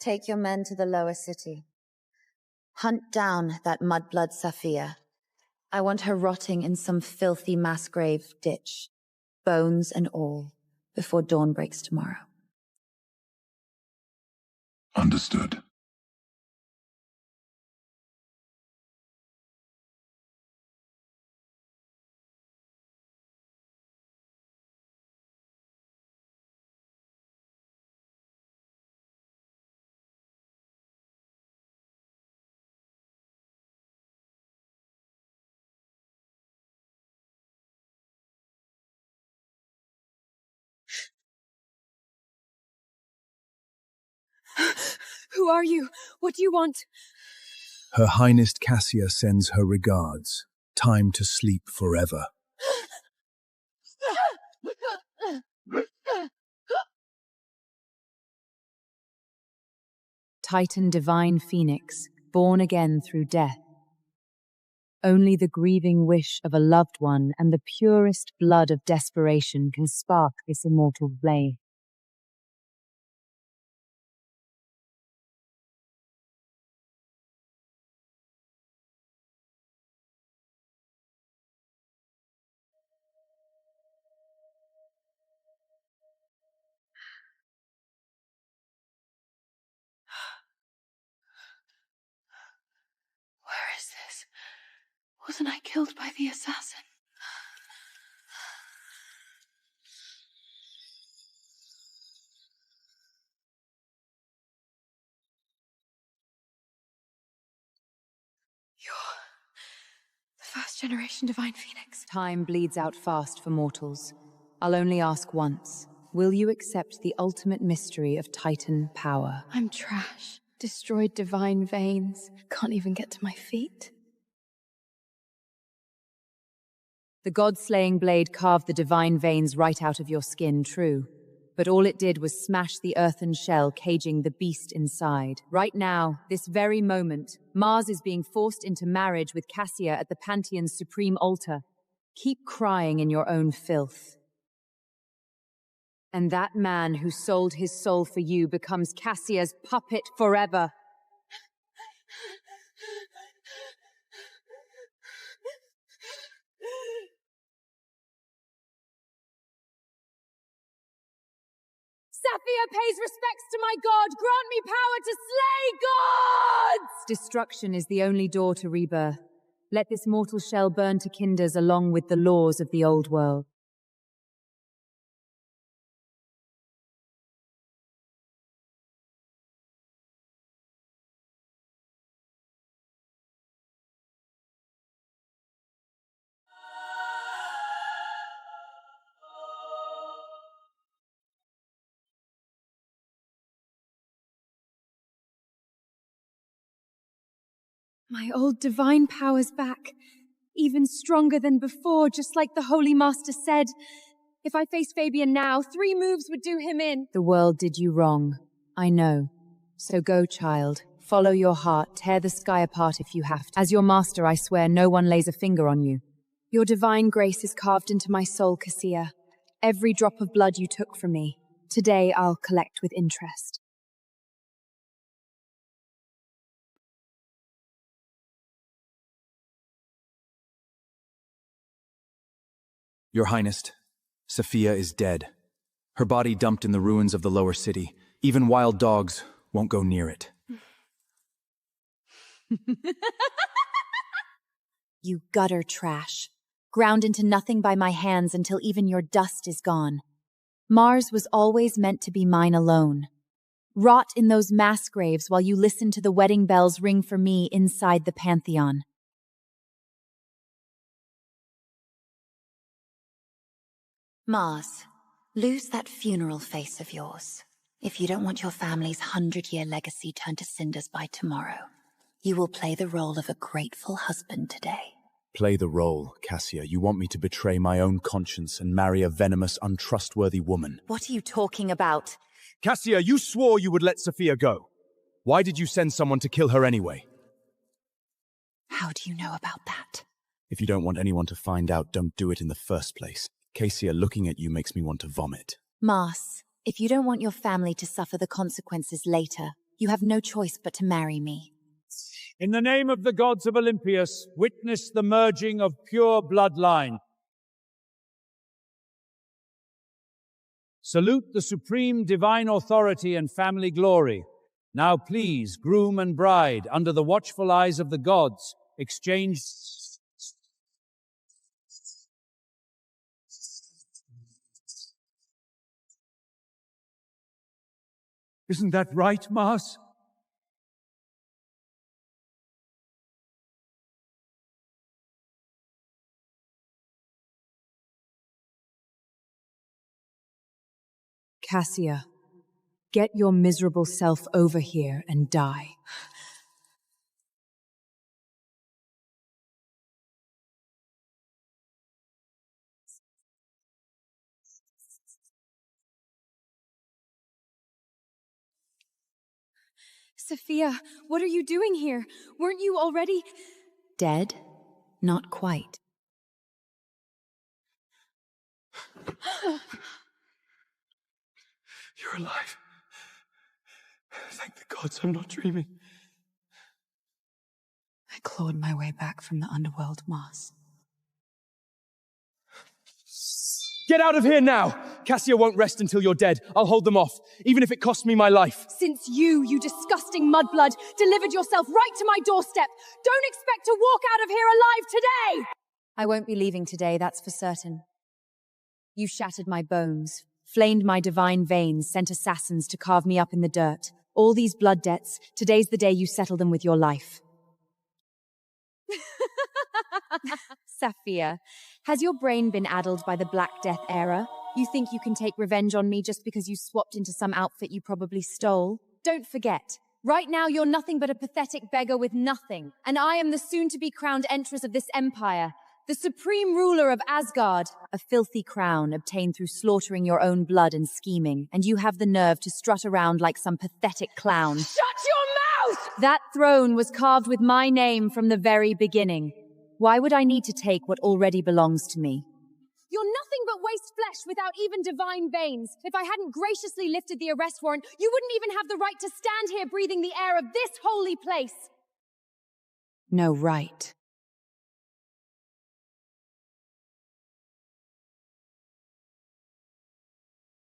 Take your men to the lower city. Hunt down that mudblood Saphia. I want her rotting in some filthy mass grave ditch, bones and all, before dawn breaks tomorrow. Understood. Who are you? What do you want? Her Highness Cassia sends her regards. Time to sleep forever. Titan divine phoenix, born again through death. Only the grieving wish of a loved one and the purest blood of desperation can spark this immortal flame. Where is this? Wasn't I killed by the assassin? You're the first generation Divine Phoenix. Time bleeds out fast for mortals. I'll only ask once. Will you accept the ultimate mystery of Titan power? I'm trash. Destroyed divine veins. Can't even get to my feet. The god-slaying blade carved the divine veins right out of your skin, true. But all it did was smash the earthen shell caging the beast inside. Right now, this very moment, Mars is being forced into marriage with Cassia at the Pantheon's supreme altar. Keep crying in your own filth. And that man who sold his soul for you becomes Cassia's puppet forever. Saphia pays respects to my god! Grant me power to slay gods! Destruction is the only door to rebirth. Let this mortal shell burn to cinders along with the laws of the old world. My old divine power's back. Even stronger than before, just like the Holy Master said. If I face Fabian now, 3 moves would do him in. The world did you wrong. I know. So go, child. Follow your heart. Tear the sky apart if you have to. As your master, I swear no one lays a finger on you. Your divine grace is carved into my soul, Cassia. Every drop of blood you took from me. Today I'll collect with interest. Your Highness, Saphia is dead. Her body dumped in the ruins of the lower city. Even wild dogs won't go near it. You gutter trash. Ground into nothing by my hands until even your dust is gone. Mars was always meant to be mine alone. Rot in those mass graves while you listen to the wedding bells ring for me inside the Pantheon. Mars, lose that funeral face of yours. If you don't want your family's 100-year legacy turned to cinders by tomorrow, you will play the role of a grateful husband today. Play the role, Cassia. You want me to betray my own conscience and marry a venomous, untrustworthy woman. What are you talking about? Cassia, you swore you would let Saphia go. Why did you send someone to kill her anyway? How do you know about that? If you don't want anyone to find out, don't do it in the first place. Cassia, looking at you makes me want to vomit. Mars, if you don't want your family to suffer the consequences later, you have no choice but to marry me. In the name of the gods of Olympus, witness the merging of pure bloodline. Salute the supreme divine authority and family glory. Now please, groom and bride, under the watchful eyes of the gods, exchange... Isn't that right, Mars? Cassia, get your miserable self over here and die. Saphia, what are you doing here? Weren't you already... Dead? Not quite. You're alive. Thank the gods I'm not dreaming. I clawed my way back from the underworld, Mars. Get out of here now! Cassia won't rest until you're dead. I'll hold them off, even if it costs me my life. Since you disgusting mudblood, delivered yourself right to my doorstep, don't expect to walk out of here alive today! I won't be leaving today, that's for certain. You shattered my bones, flamed my divine veins, sent assassins to carve me up in the dirt. All these blood debts, today's the day you settle them with your life. Saphia, has your brain been addled by the Black Death era? You think you can take revenge on me just because you swapped into some outfit you probably stole? Don't forget, right now you're nothing but a pathetic beggar with nothing, and I am the soon-to-be crowned Empress of this empire, the supreme ruler of Asgard. A filthy crown obtained through slaughtering your own blood and scheming, and you have the nerve to strut around like some pathetic clown. Shut your mouth! That throne was carved with my name from the very beginning. Why would I need to take what already belongs to me? You're nothing but waste flesh without even divine veins. If I hadn't graciously lifted the arrest warrant, you wouldn't even have the right to stand here breathing the air of this holy place. No right.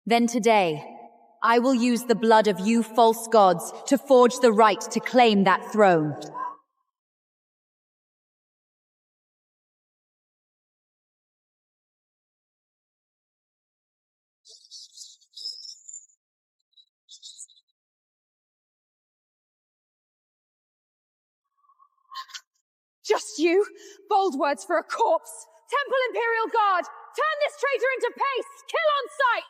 Then today, I will use the blood of you false gods to forge the right to claim that throne. Just you? Bold words for a corpse. Temple Imperial Guard, turn this traitor into paste! Kill on sight!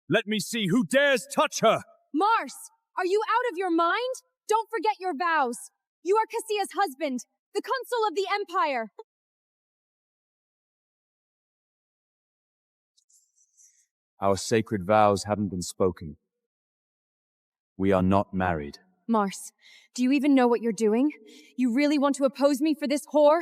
Let me see who dares touch her! Mars, are you out of your mind? Don't forget your vows. You are Cassia's husband, the consul of the Empire. Our sacred vows haven't been spoken. We are not married. Mars, do you even know what you're doing? You really want to oppose me for this whore?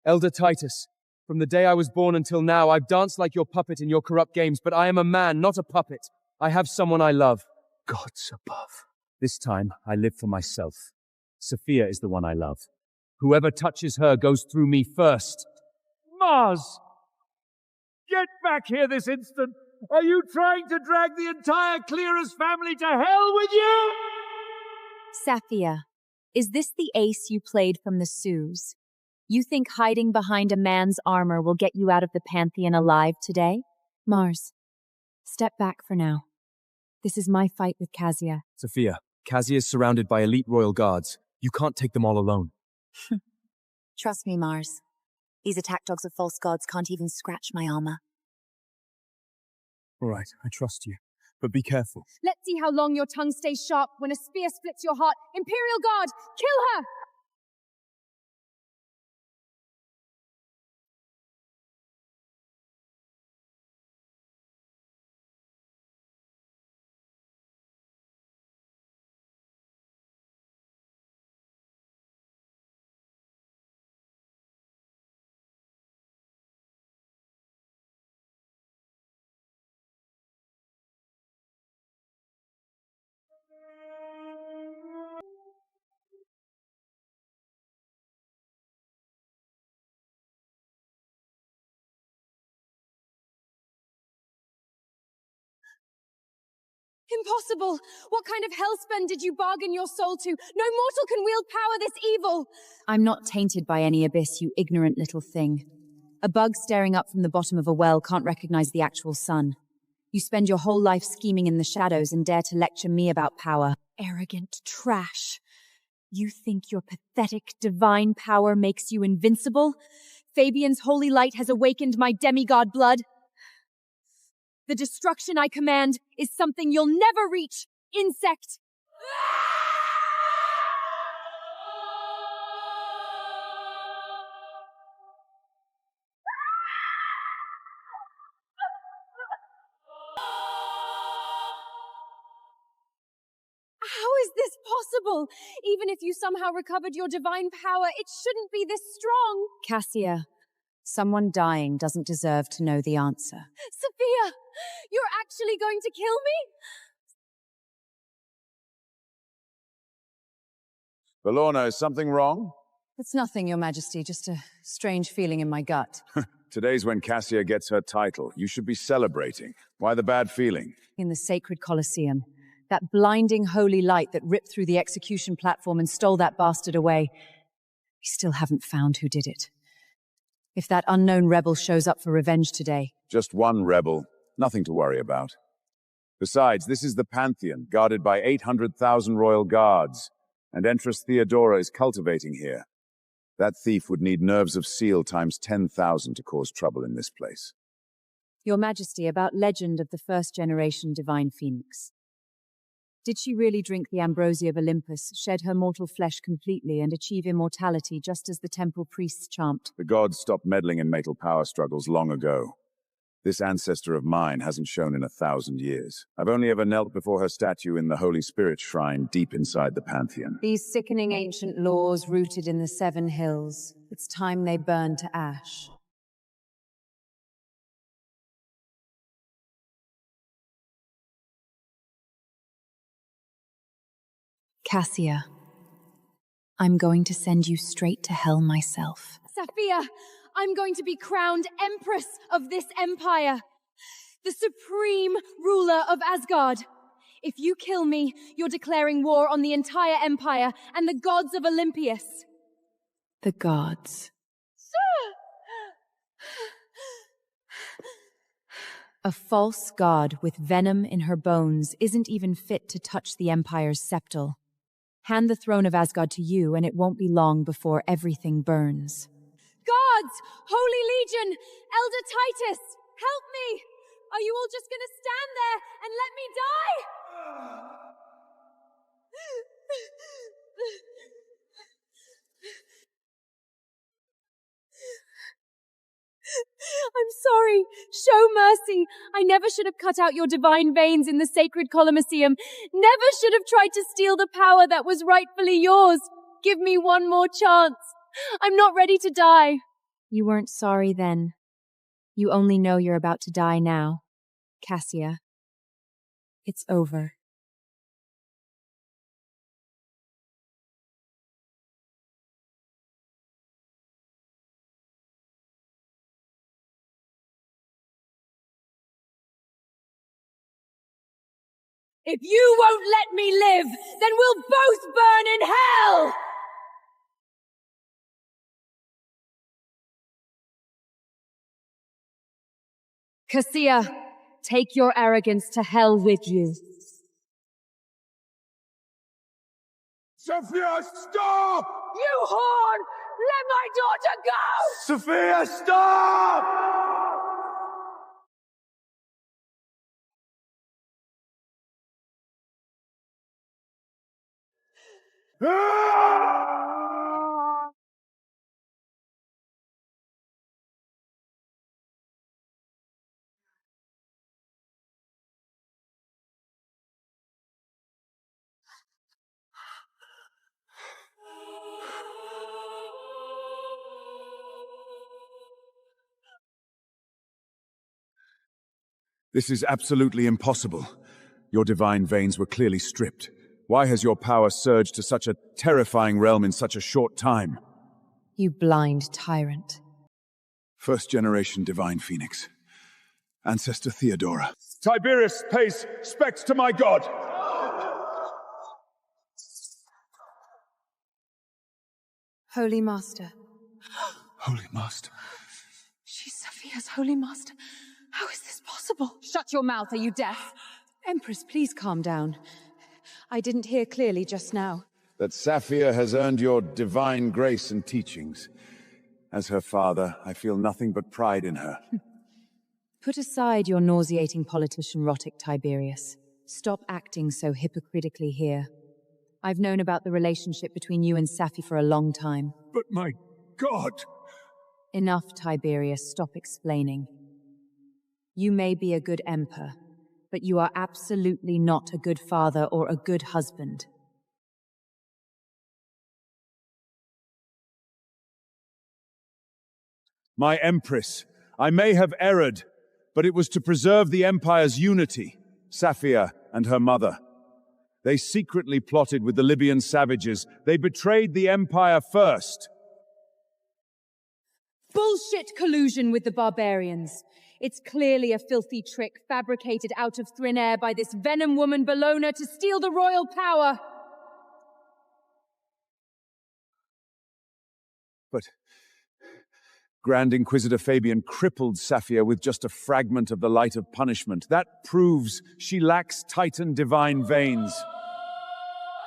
Elder Titus, from the day I was born until now, I've danced like your puppet in your corrupt games, but I am a man, not a puppet. I have someone I love. Gods above. This time, I live for myself. Sophia is the one I love. Whoever touches her goes through me first. Mars! Get back here this instant! Are you trying to drag the entire Clearus family to hell with you? Saphia, is this the ace you played from the Sioux? You think hiding behind a man's armor will get you out of the Pantheon alive today? Mars, step back for now. This is my fight with Cassia. Sophia, Cassia is surrounded by elite royal guards. You can't take them all alone. Trust me, Mars. These attack dogs of false gods can't even scratch my armor. All right, I trust you. But be careful. Let's see how long your tongue stays sharp when a spear splits your heart. Imperial Guard, kill her! Impossible! What kind of hellspend did you bargain your soul to? No mortal can wield power this evil! I'm not tainted by any abyss, you ignorant little thing. A bug staring up from the bottom of a well can't recognize the actual sun. You spend your whole life scheming in the shadows and dare to lecture me about power. Arrogant trash. You think your pathetic divine power makes you invincible? Fabian's holy light has awakened my demigod blood. The destruction I command is something you'll never reach, insect! How is this possible? Even if you somehow recovered your divine power, it shouldn't be this strong. Cassia, someone dying doesn't deserve to know the answer. Sophia, you're actually going to kill me? Belorna, is something wrong? It's nothing, Your Majesty, just a strange feeling in my gut. Today's when Cassia gets her title. You should be celebrating. Why the bad feeling? In the sacred Colosseum, that blinding holy light that ripped through the execution platform and stole that bastard away. We still haven't found who did it. If that unknown rebel shows up for revenge today... Just one rebel. Nothing to worry about. Besides, this is the Pantheon, guarded by 800,000 royal guards, and Empress Theodora is cultivating here. That thief would need nerves of steel times 10,000 to cause trouble in this place. Your Majesty, about legend of the first-generation divine phoenix. Did she really drink the ambrosia of Olympus, shed her mortal flesh completely, and achieve immortality just as the temple priests champed? The gods stopped meddling in mortal power struggles long ago. This ancestor of mine hasn't shown in 1,000 years. I've only ever knelt before her statue in the Holy Spirit shrine deep inside the Pantheon. These sickening ancient laws rooted in the 7 hills. It's time they burn to ash. Cassia, I'm going to send you straight to hell myself. Saphia, I'm going to be crowned Empress of this empire, the supreme ruler of Asgard. If you kill me, you're declaring war on the entire empire and the gods of Olympus. The gods. A false god with venom in her bones isn't even fit to touch the Empire's scepter. Hand the throne of Asgard to you, and it won't be long before everything burns. Gods! Holy Legion! Elder Titus! Help me! Are you all just gonna stand there and let me die? I'm sorry. Show mercy. I never should have cut out your divine veins in the sacred Colosseum. Never should have tried to steal the power that was rightfully yours. Give me one more chance. I'm not ready to die. You weren't sorry then. You only know you're about to die now. Cassia. It's over. If you won't let me live, then we'll both burn in hell! Cassia, take your arrogance to hell with you. Sophia, stop! You horn! Let my daughter go! Sophia, stop! This is absolutely impossible. Your divine veins were clearly stripped. Why has your power surged to such a terrifying realm in such a short time? You blind tyrant. First-generation divine phoenix. Ancestor Theodora. Tiberius pays respects to my god! Holy Master. Holy Master. She's Sophia's Holy Master. How is this possible? Shut your mouth, are you deaf? Empress, please calm down. I didn't hear clearly just now. That Saphia has earned your divine grace and teachings. As her father, I feel nothing but pride in her. Put aside your nauseating politician rhetoric, Tiberius. Stop acting so hypocritically here. I've known about the relationship between you and Saphi for a long time. But my god! Enough, Tiberius. Stop explaining. You may be a good emperor, but you are absolutely not a good father or a good husband. My Empress, I may have erred, but it was to preserve the Empire's unity, Saphia and her mother. They secretly plotted with the Libyan savages. They betrayed the Empire first. Bullshit collusion with the barbarians. It's clearly a filthy trick fabricated out of thin air by this venom woman Bellona to steal the royal power. But Grand Inquisitor Fabian crippled Saphia with just a fragment of the light of punishment. That proves she lacks Titan divine veins.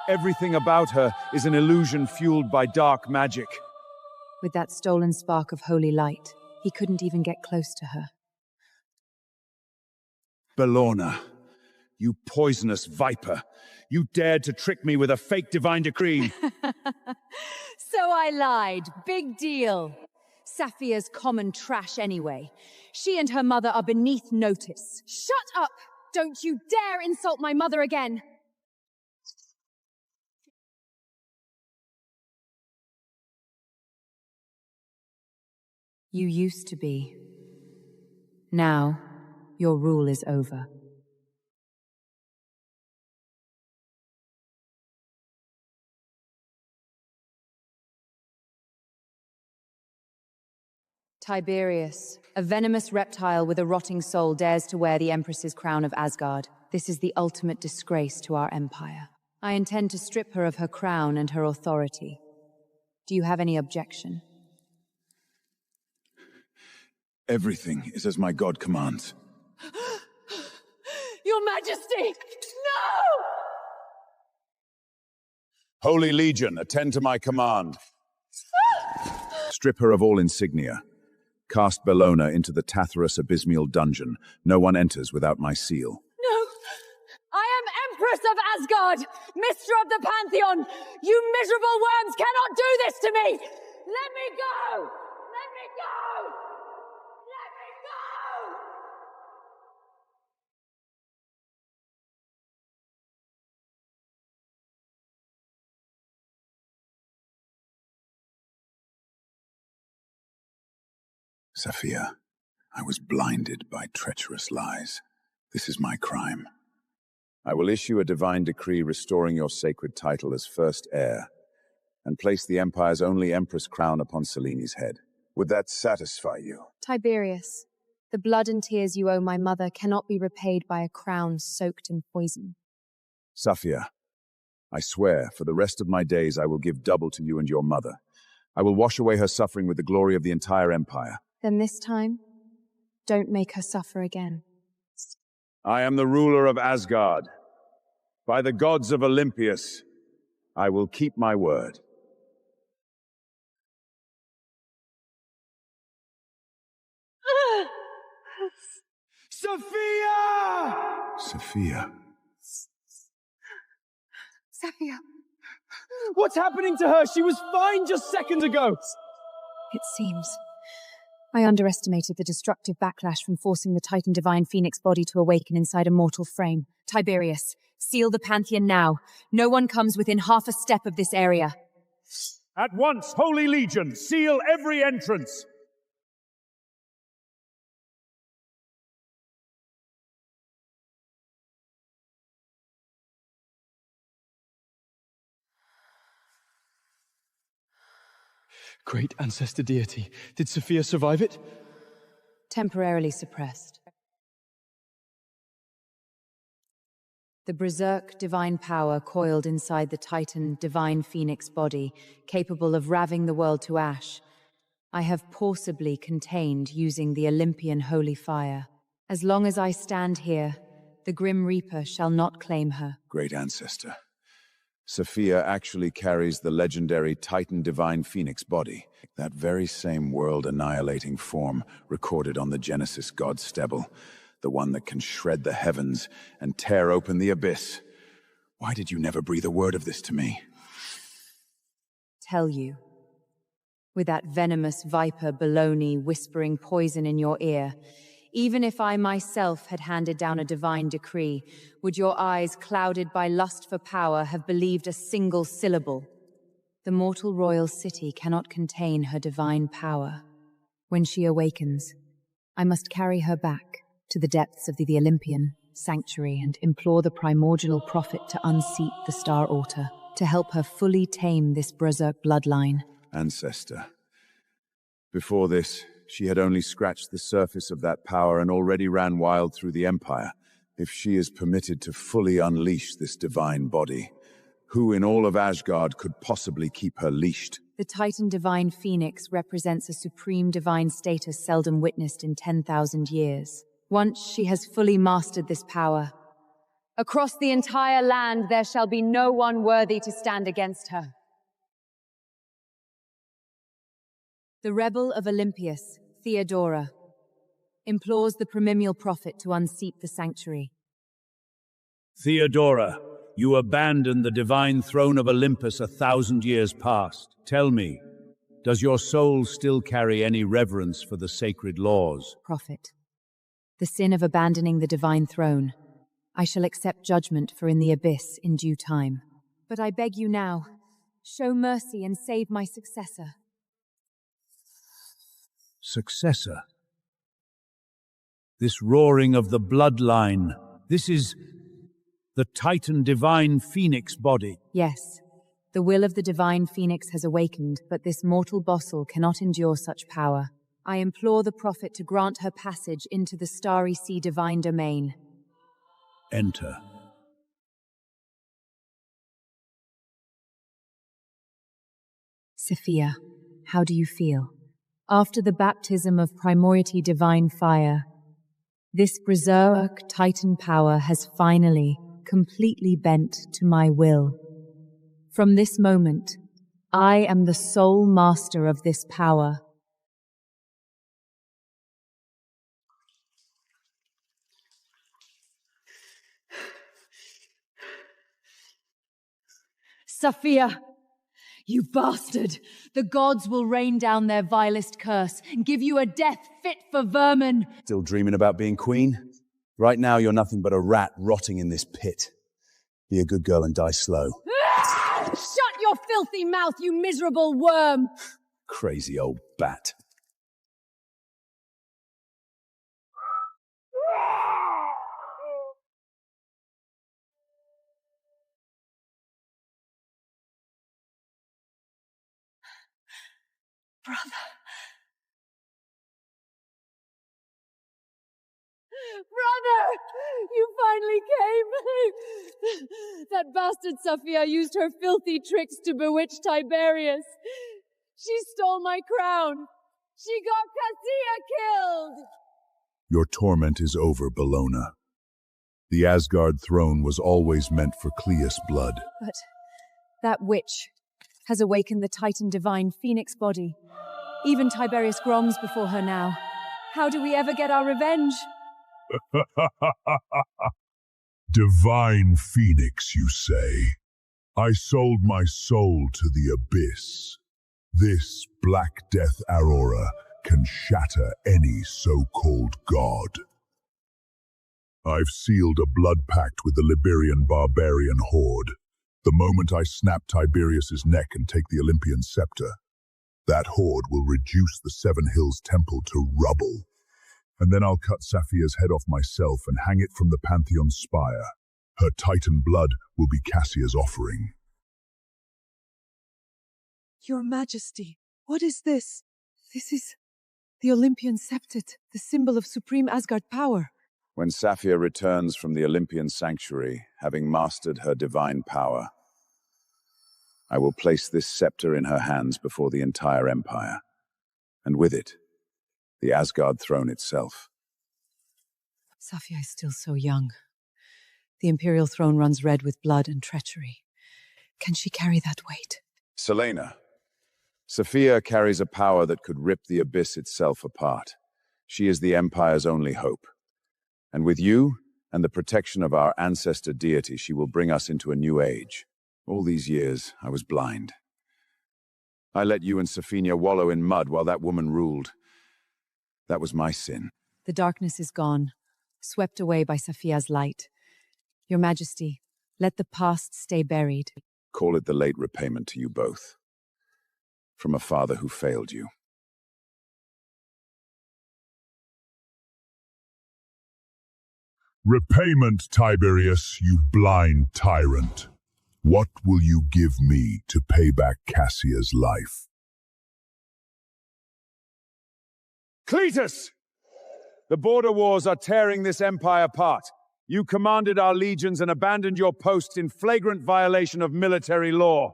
Everything about her is an illusion fueled by dark magic. With that stolen spark of holy light, he couldn't even get close to her. Bellona, you poisonous viper. You dared to trick me with a fake divine decree. So I lied. Big deal. Saphia's common trash anyway. She and her mother are beneath notice. Shut up! Don't you dare insult my mother again! You used to be. Now, your rule is over. Tiberius, a venomous reptile with a rotting soul, dares to wear the Empress's crown of Asgard. This is the ultimate disgrace to our empire. I intend to strip her of her crown and her authority. Do you have any objection? Everything is as my God commands. Your Majesty! No! Holy Legion, attend to my command. Strip her of all insignia. Cast Bellona into the Tatharus abysmal dungeon. No one enters without my seal. No! I am Empress of Asgard! Mistress of the Pantheon! You miserable worms cannot do this to me! Let me go! Let me go! Let me go! Saphia, I was blinded by treacherous lies. This is my crime. I will issue a divine decree restoring your sacred title as first heir, and place the Empire's only Empress crown upon Seleni's head. Would that satisfy you? Tiberius, the blood and tears you owe my mother cannot be repaid by a crown soaked in poison. Saphia, I swear, for the rest of my days I will give double to you and your mother. I will wash away her suffering with the glory of the entire Empire. Then this time, don't make her suffer again. I am the ruler of Asgard. By the gods of Olympus, I will keep my word. Sophia! Sophia. Saphia. What's happening to her? She was fine just seconds ago. It seems. I underestimated the destructive backlash from forcing the Titan Divine Phoenix body to awaken inside a mortal frame. Tiberius, seal the Pantheon now. No one comes within half a step of this area. At once, Holy Legion, seal every entrance! Great ancestor deity, did Sophia survive it? Temporarily suppressed. The berserk divine power coiled inside the Titan divine Phoenix body, capable of raving the world to ash, I have forcibly contained using the Olympian holy fire. As long as I stand here, the Grim Reaper shall not claim her. Great ancestor. Sophia actually carries the legendary Titan Divine Phoenix body, that very same world-annihilating form recorded on the Genesis god Stebble, the one that can shred the heavens and tear open the abyss. Why did you never breathe a word of this to me? Tell you. With that venomous viper baloney whispering poison in your ear, even if I myself had handed down a divine decree, would your eyes, clouded by lust for power, have believed a single syllable? The mortal royal city cannot contain her divine power. When she awakens, I must carry her back to the depths of the Olympian. sanctuary and implore the primordial prophet to unseat the Star Altar, to help her fully tame this berserk bloodline. Ancestor. Before this, she had only scratched the surface of that power and already ran wild through the Empire. If she is permitted to fully unleash this divine body, who in all of Asgard could possibly keep her leashed? The Titan Divine Phoenix represents a supreme divine status seldom witnessed in 10,000 years. Once she has fully mastered this power, across the entire land there shall be no one worthy to stand against her. The rebel of Olympus, Theodora, implores the primordial prophet to unseat the sanctuary. Theodora, you abandoned the divine throne of Olympus 1,000 years past. Tell me, does your soul still carry any reverence for the sacred laws? Prophet, the sin of abandoning the divine throne, I shall accept judgment for in the abyss in due time. But I beg you now, show mercy and save my successor. Successor? This roaring of the bloodline, this is the Titan Divine Phoenix body. Yes, the will of the Divine Phoenix has awakened, but this mortal bossel cannot endure such power. I implore the prophet to grant her passage into the Starry Sea divine domain. Enter. Sophia, how do you feel? After the baptism of primordial divine fire, this berserk Titan power has finally, completely bent to my will. From this moment, I am the sole master of this power. Sophia, you bastard! The gods will rain down their vilest curse and give you a death fit for vermin! Still dreaming about being queen? Right now you're nothing but a rat rotting in this pit. Be a good girl and die slow. Shut your filthy mouth, you miserable worm! Crazy old bat. Brother. Brother! You finally came! That bastard Sophia used her filthy tricks to bewitch Tiberius. She stole my crown. She got Cassia killed! Your torment is over, Bellona. The Asgard throne was always meant for Cleus' blood. But that witch has awakened the Titan Divine Phoenix body. Even Tiberius groans before her now. How do we ever get our revenge? Divine Phoenix, you say? I sold my soul to the abyss. This Black Death Aurora can shatter any so-called god. I've sealed a blood pact with the Liberian barbarian horde. The moment I snap Tiberius's neck and take the Olympian scepter, that horde will reduce the Seven Hills Temple to rubble. And then I'll cut Safia's head off myself and hang it from the Pantheon's spire. Her Titan blood will be Cassia's offering. Your Majesty, what is this? This is the Olympian septet, the symbol of supreme Asgard power. When Safia returns from the Olympian sanctuary, having mastered her divine power, I will place this scepter in her hands before the entire empire, and with it, the Asgard throne itself. Safia is still so young. The Imperial throne runs red with blood and treachery. Can she carry that weight? Selena, Sophia carries a power that could rip the abyss itself apart. She is the Empire's only hope. And with you and the protection of our ancestor deity, she will bring us into a new age. All these years, I was blind. I let you and Sophia wallow in mud while that woman ruled. That was my sin. The darkness is gone, swept away by Sophia's light. Your Majesty, let the past stay buried. Call it the late repayment to you both, from a father who failed you. Repayment, Tiberius, you blind tyrant. What will you give me to pay back Cassia's life? Cletus! The border wars are tearing this empire apart. You commanded our legions and abandoned your posts in flagrant violation of military law.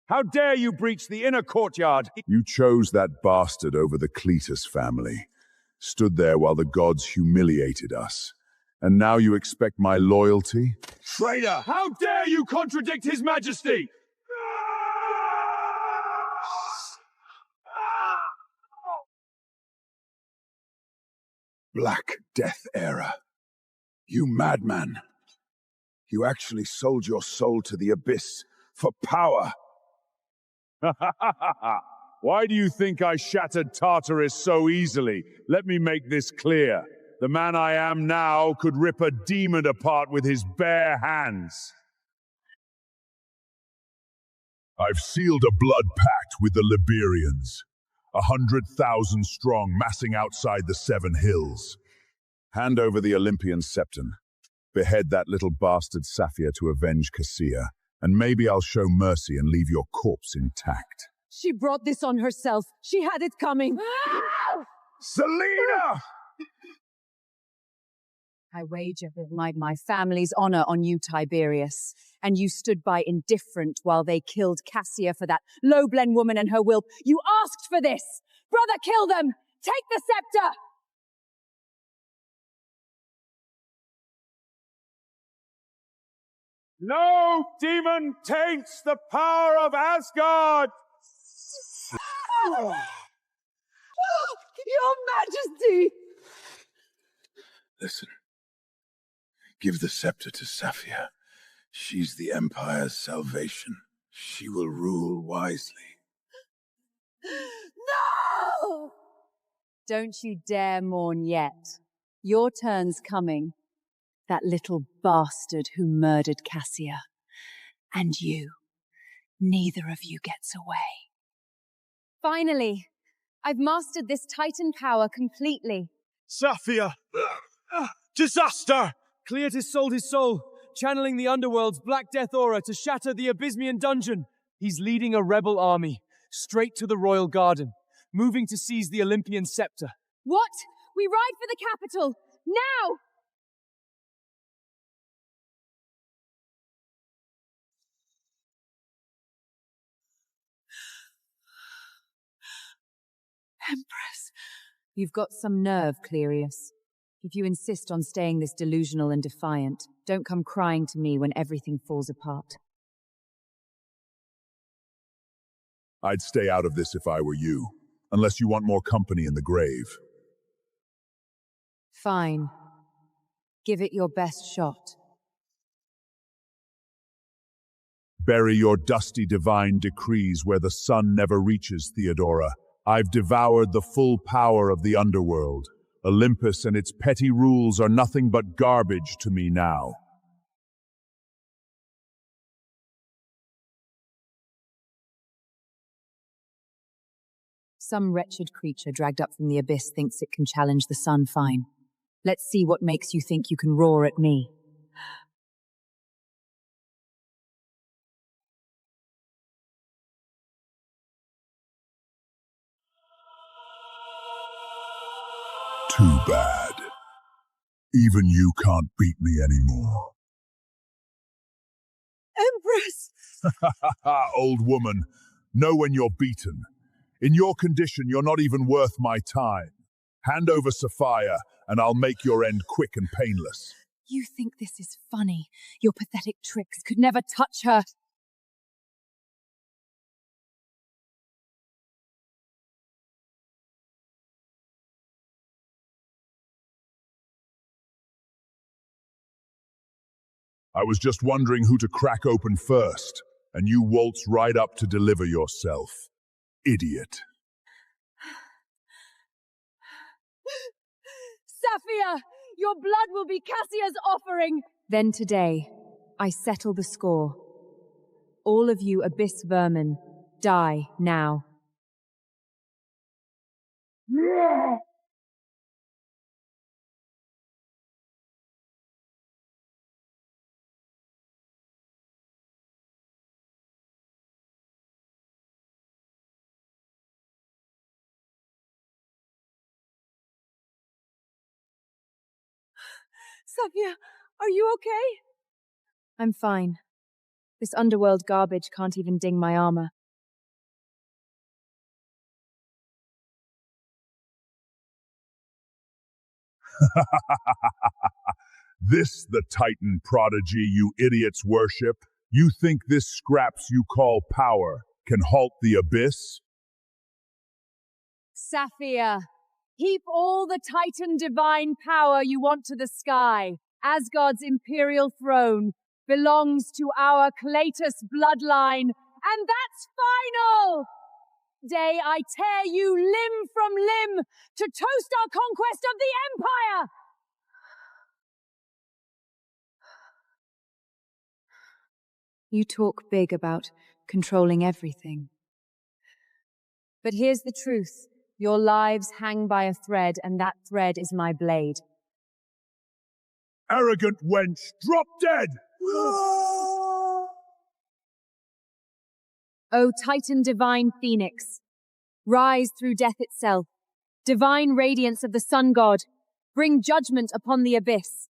How dare you breach the inner courtyard? You chose that bastard over the Cletus family, stood there while the gods humiliated us. And now you expect my loyalty? Traitor! How dare you contradict His Majesty? Black Death era. You madman. You actually sold your soul to the abyss for power. Why do you think I shattered Tartarus so easily? Let me make this clear. The man I am now could rip a demon apart with his bare hands. I've sealed a blood pact with the Liberians. 100,000 strong, massing outside the 7 hills. Hand over the Olympian scepter. Behead that little bastard Safia to avenge Cassia, and maybe I'll show mercy and leave your corpse intact. She brought this on herself. She had it coming. Selena! I wager my family's honor on you, Tiberius. And you stood by indifferent while they killed Cassia for that low-blen woman and her will. You asked for this! Brother, kill them! Take the scepter! No demon taints the power of Asgard! Your Majesty! Listen. Give the scepter to Safia. She's the Empire's salvation. She will rule wisely. No! Don't you dare mourn yet. Your turn's coming. That little bastard who murdered Cassia. And you. Neither of you gets away. Finally, I've mastered this Titan power completely. Safia! Disaster! Cletus sold his soul, channeling the underworld's Black Death aura to shatter the Abysmian dungeon. He's leading a rebel army, straight to the royal garden, moving to seize the Olympian scepter. What? We ride for the capital! Now! Empress. You've got some nerve, Clerius. If you insist on staying this delusional and defiant, don't come crying to me when everything falls apart. I'd stay out of this if I were you, unless you want more company in the grave. Fine. Give it your best shot. Bury your dusty divine decrees where the sun never reaches, Theodora. I've devoured the full power of the underworld. Olympus and its petty rules are nothing but garbage to me now. Some wretched creature dragged up from the abyss thinks it can challenge the sun. Fine. Let's see what makes you think you can roar at me. Too bad. Even you can't beat me anymore. Empress! Old woman, know when you're beaten. In your condition, you're not even worth my time. Hand over Sapphire, and I'll make your end quick and painless. You think this is funny? Your pathetic tricks could never touch her. I was just wondering who to crack open first, and you waltz right up to deliver yourself. Idiot. Safia! Your blood will be Cassia's offering! Then today, I settle the score. All of you abyss vermin, die now. Safia, are you okay? I'm fine. This underworld garbage can't even ding my armor. This the Titan prodigy you idiots worship? You think this scraps you call power can halt the abyss? Safia, heap all the Titan divine power you want to the sky. Asgard's imperial throne belongs to our Cletus bloodline, and that's final! Day I tear you limb from limb to toast our conquest of the Empire! You talk big about controlling everything. But here's the truth. Your lives hang by a thread, and that thread is my blade. Arrogant wench, drop dead! O Titan divine Phoenix, rise through death itself. Divine radiance of the Sun God, bring judgment upon the abyss.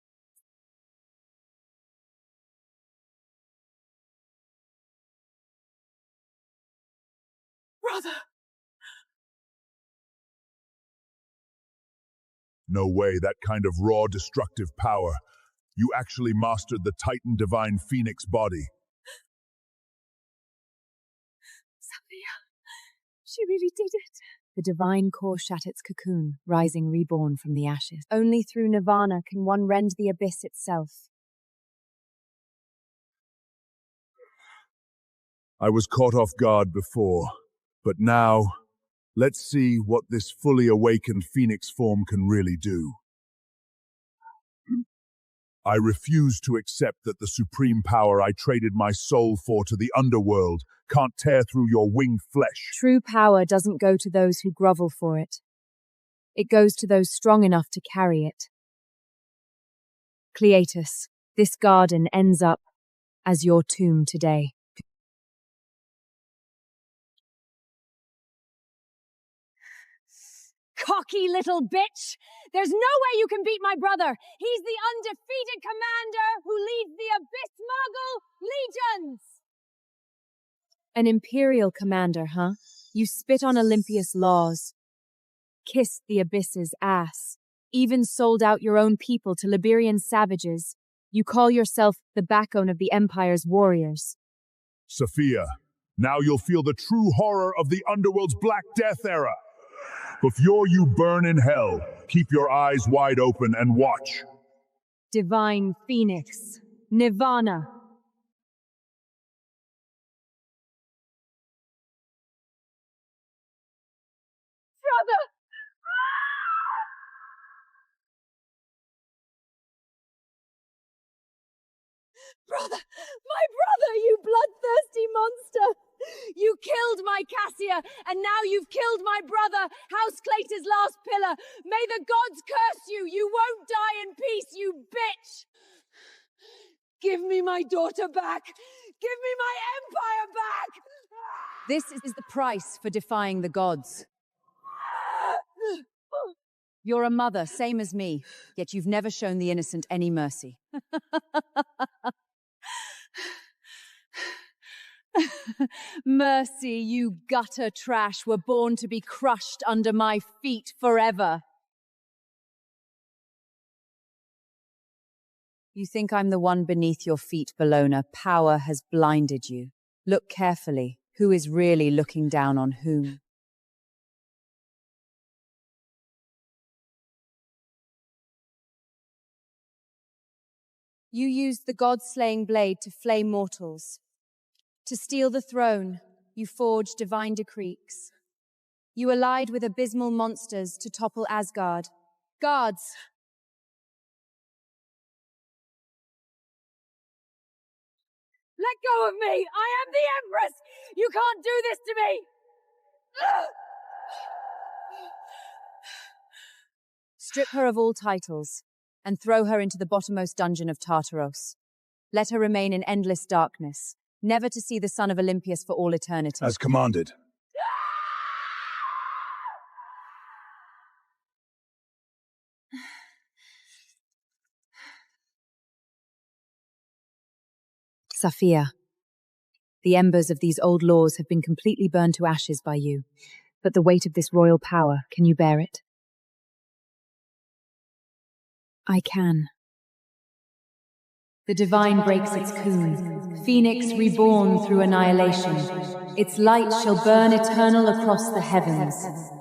Brother! No way, that kind of raw, destructive power. You actually mastered the Titan divine Phoenix body. Safia, she really did it. The divine core shat its cocoon, rising reborn from the ashes. Only through nirvana can one rend the abyss itself. I was caught off guard before, but now, let's see what this fully awakened Phoenix form can really do. I refuse to accept that the supreme power I traded my soul for to the underworld can't tear through your winged flesh. True power doesn't go to those who grovel for it. It goes to those strong enough to carry it. Cletus, this garden ends up as your tomb today. Cocky little bitch! There's no way you can beat my brother! He's the undefeated commander who leads the Abyss Muggle legions! An imperial commander, huh? You spit on Olympus' laws, kissed the Abyss's ass, even sold out your own people to Liberian savages. You call yourself the backbone of the Empire's warriors. Safia, now you'll feel the true horror of the underworld's Black Death era. Before you burn in hell, keep your eyes wide open and watch. Divine Phoenix, Nirvana. Brother! Brother! My brother, you bloodthirsty monster! You killed my Cassia, and now you've killed my brother, House Cletus' last pillar. May the gods curse you! You won't die in peace, you bitch! Give me my daughter back! Give me my empire back! This is the price for defying the gods. You're a mother, same as me, yet you've never shown the innocent any mercy. Mercy, you gutter trash, were born to be crushed under my feet forever. You think I'm the one beneath your feet, Bellona. Power has blinded you. Look carefully. Who is really looking down on whom? You used the god-slaying blade to flay mortals. To steal the throne, you forged divine decrees. You allied with abysmal monsters to topple Asgard. Guards! Let go of me! I am the Empress! You can't do this to me! Strip her of all titles, and throw her into the bottommost dungeon of Tartaros. Let her remain in endless darkness, never to see the son of Olympus for all eternity. As commanded. Saphia, the embers of these old laws have been completely burned to ashes by you, but the weight of this royal power, can you bear it? I can. The divine breaks its cocoon, phoenix reborn through annihilation. Its light shall burn eternal across the heavens.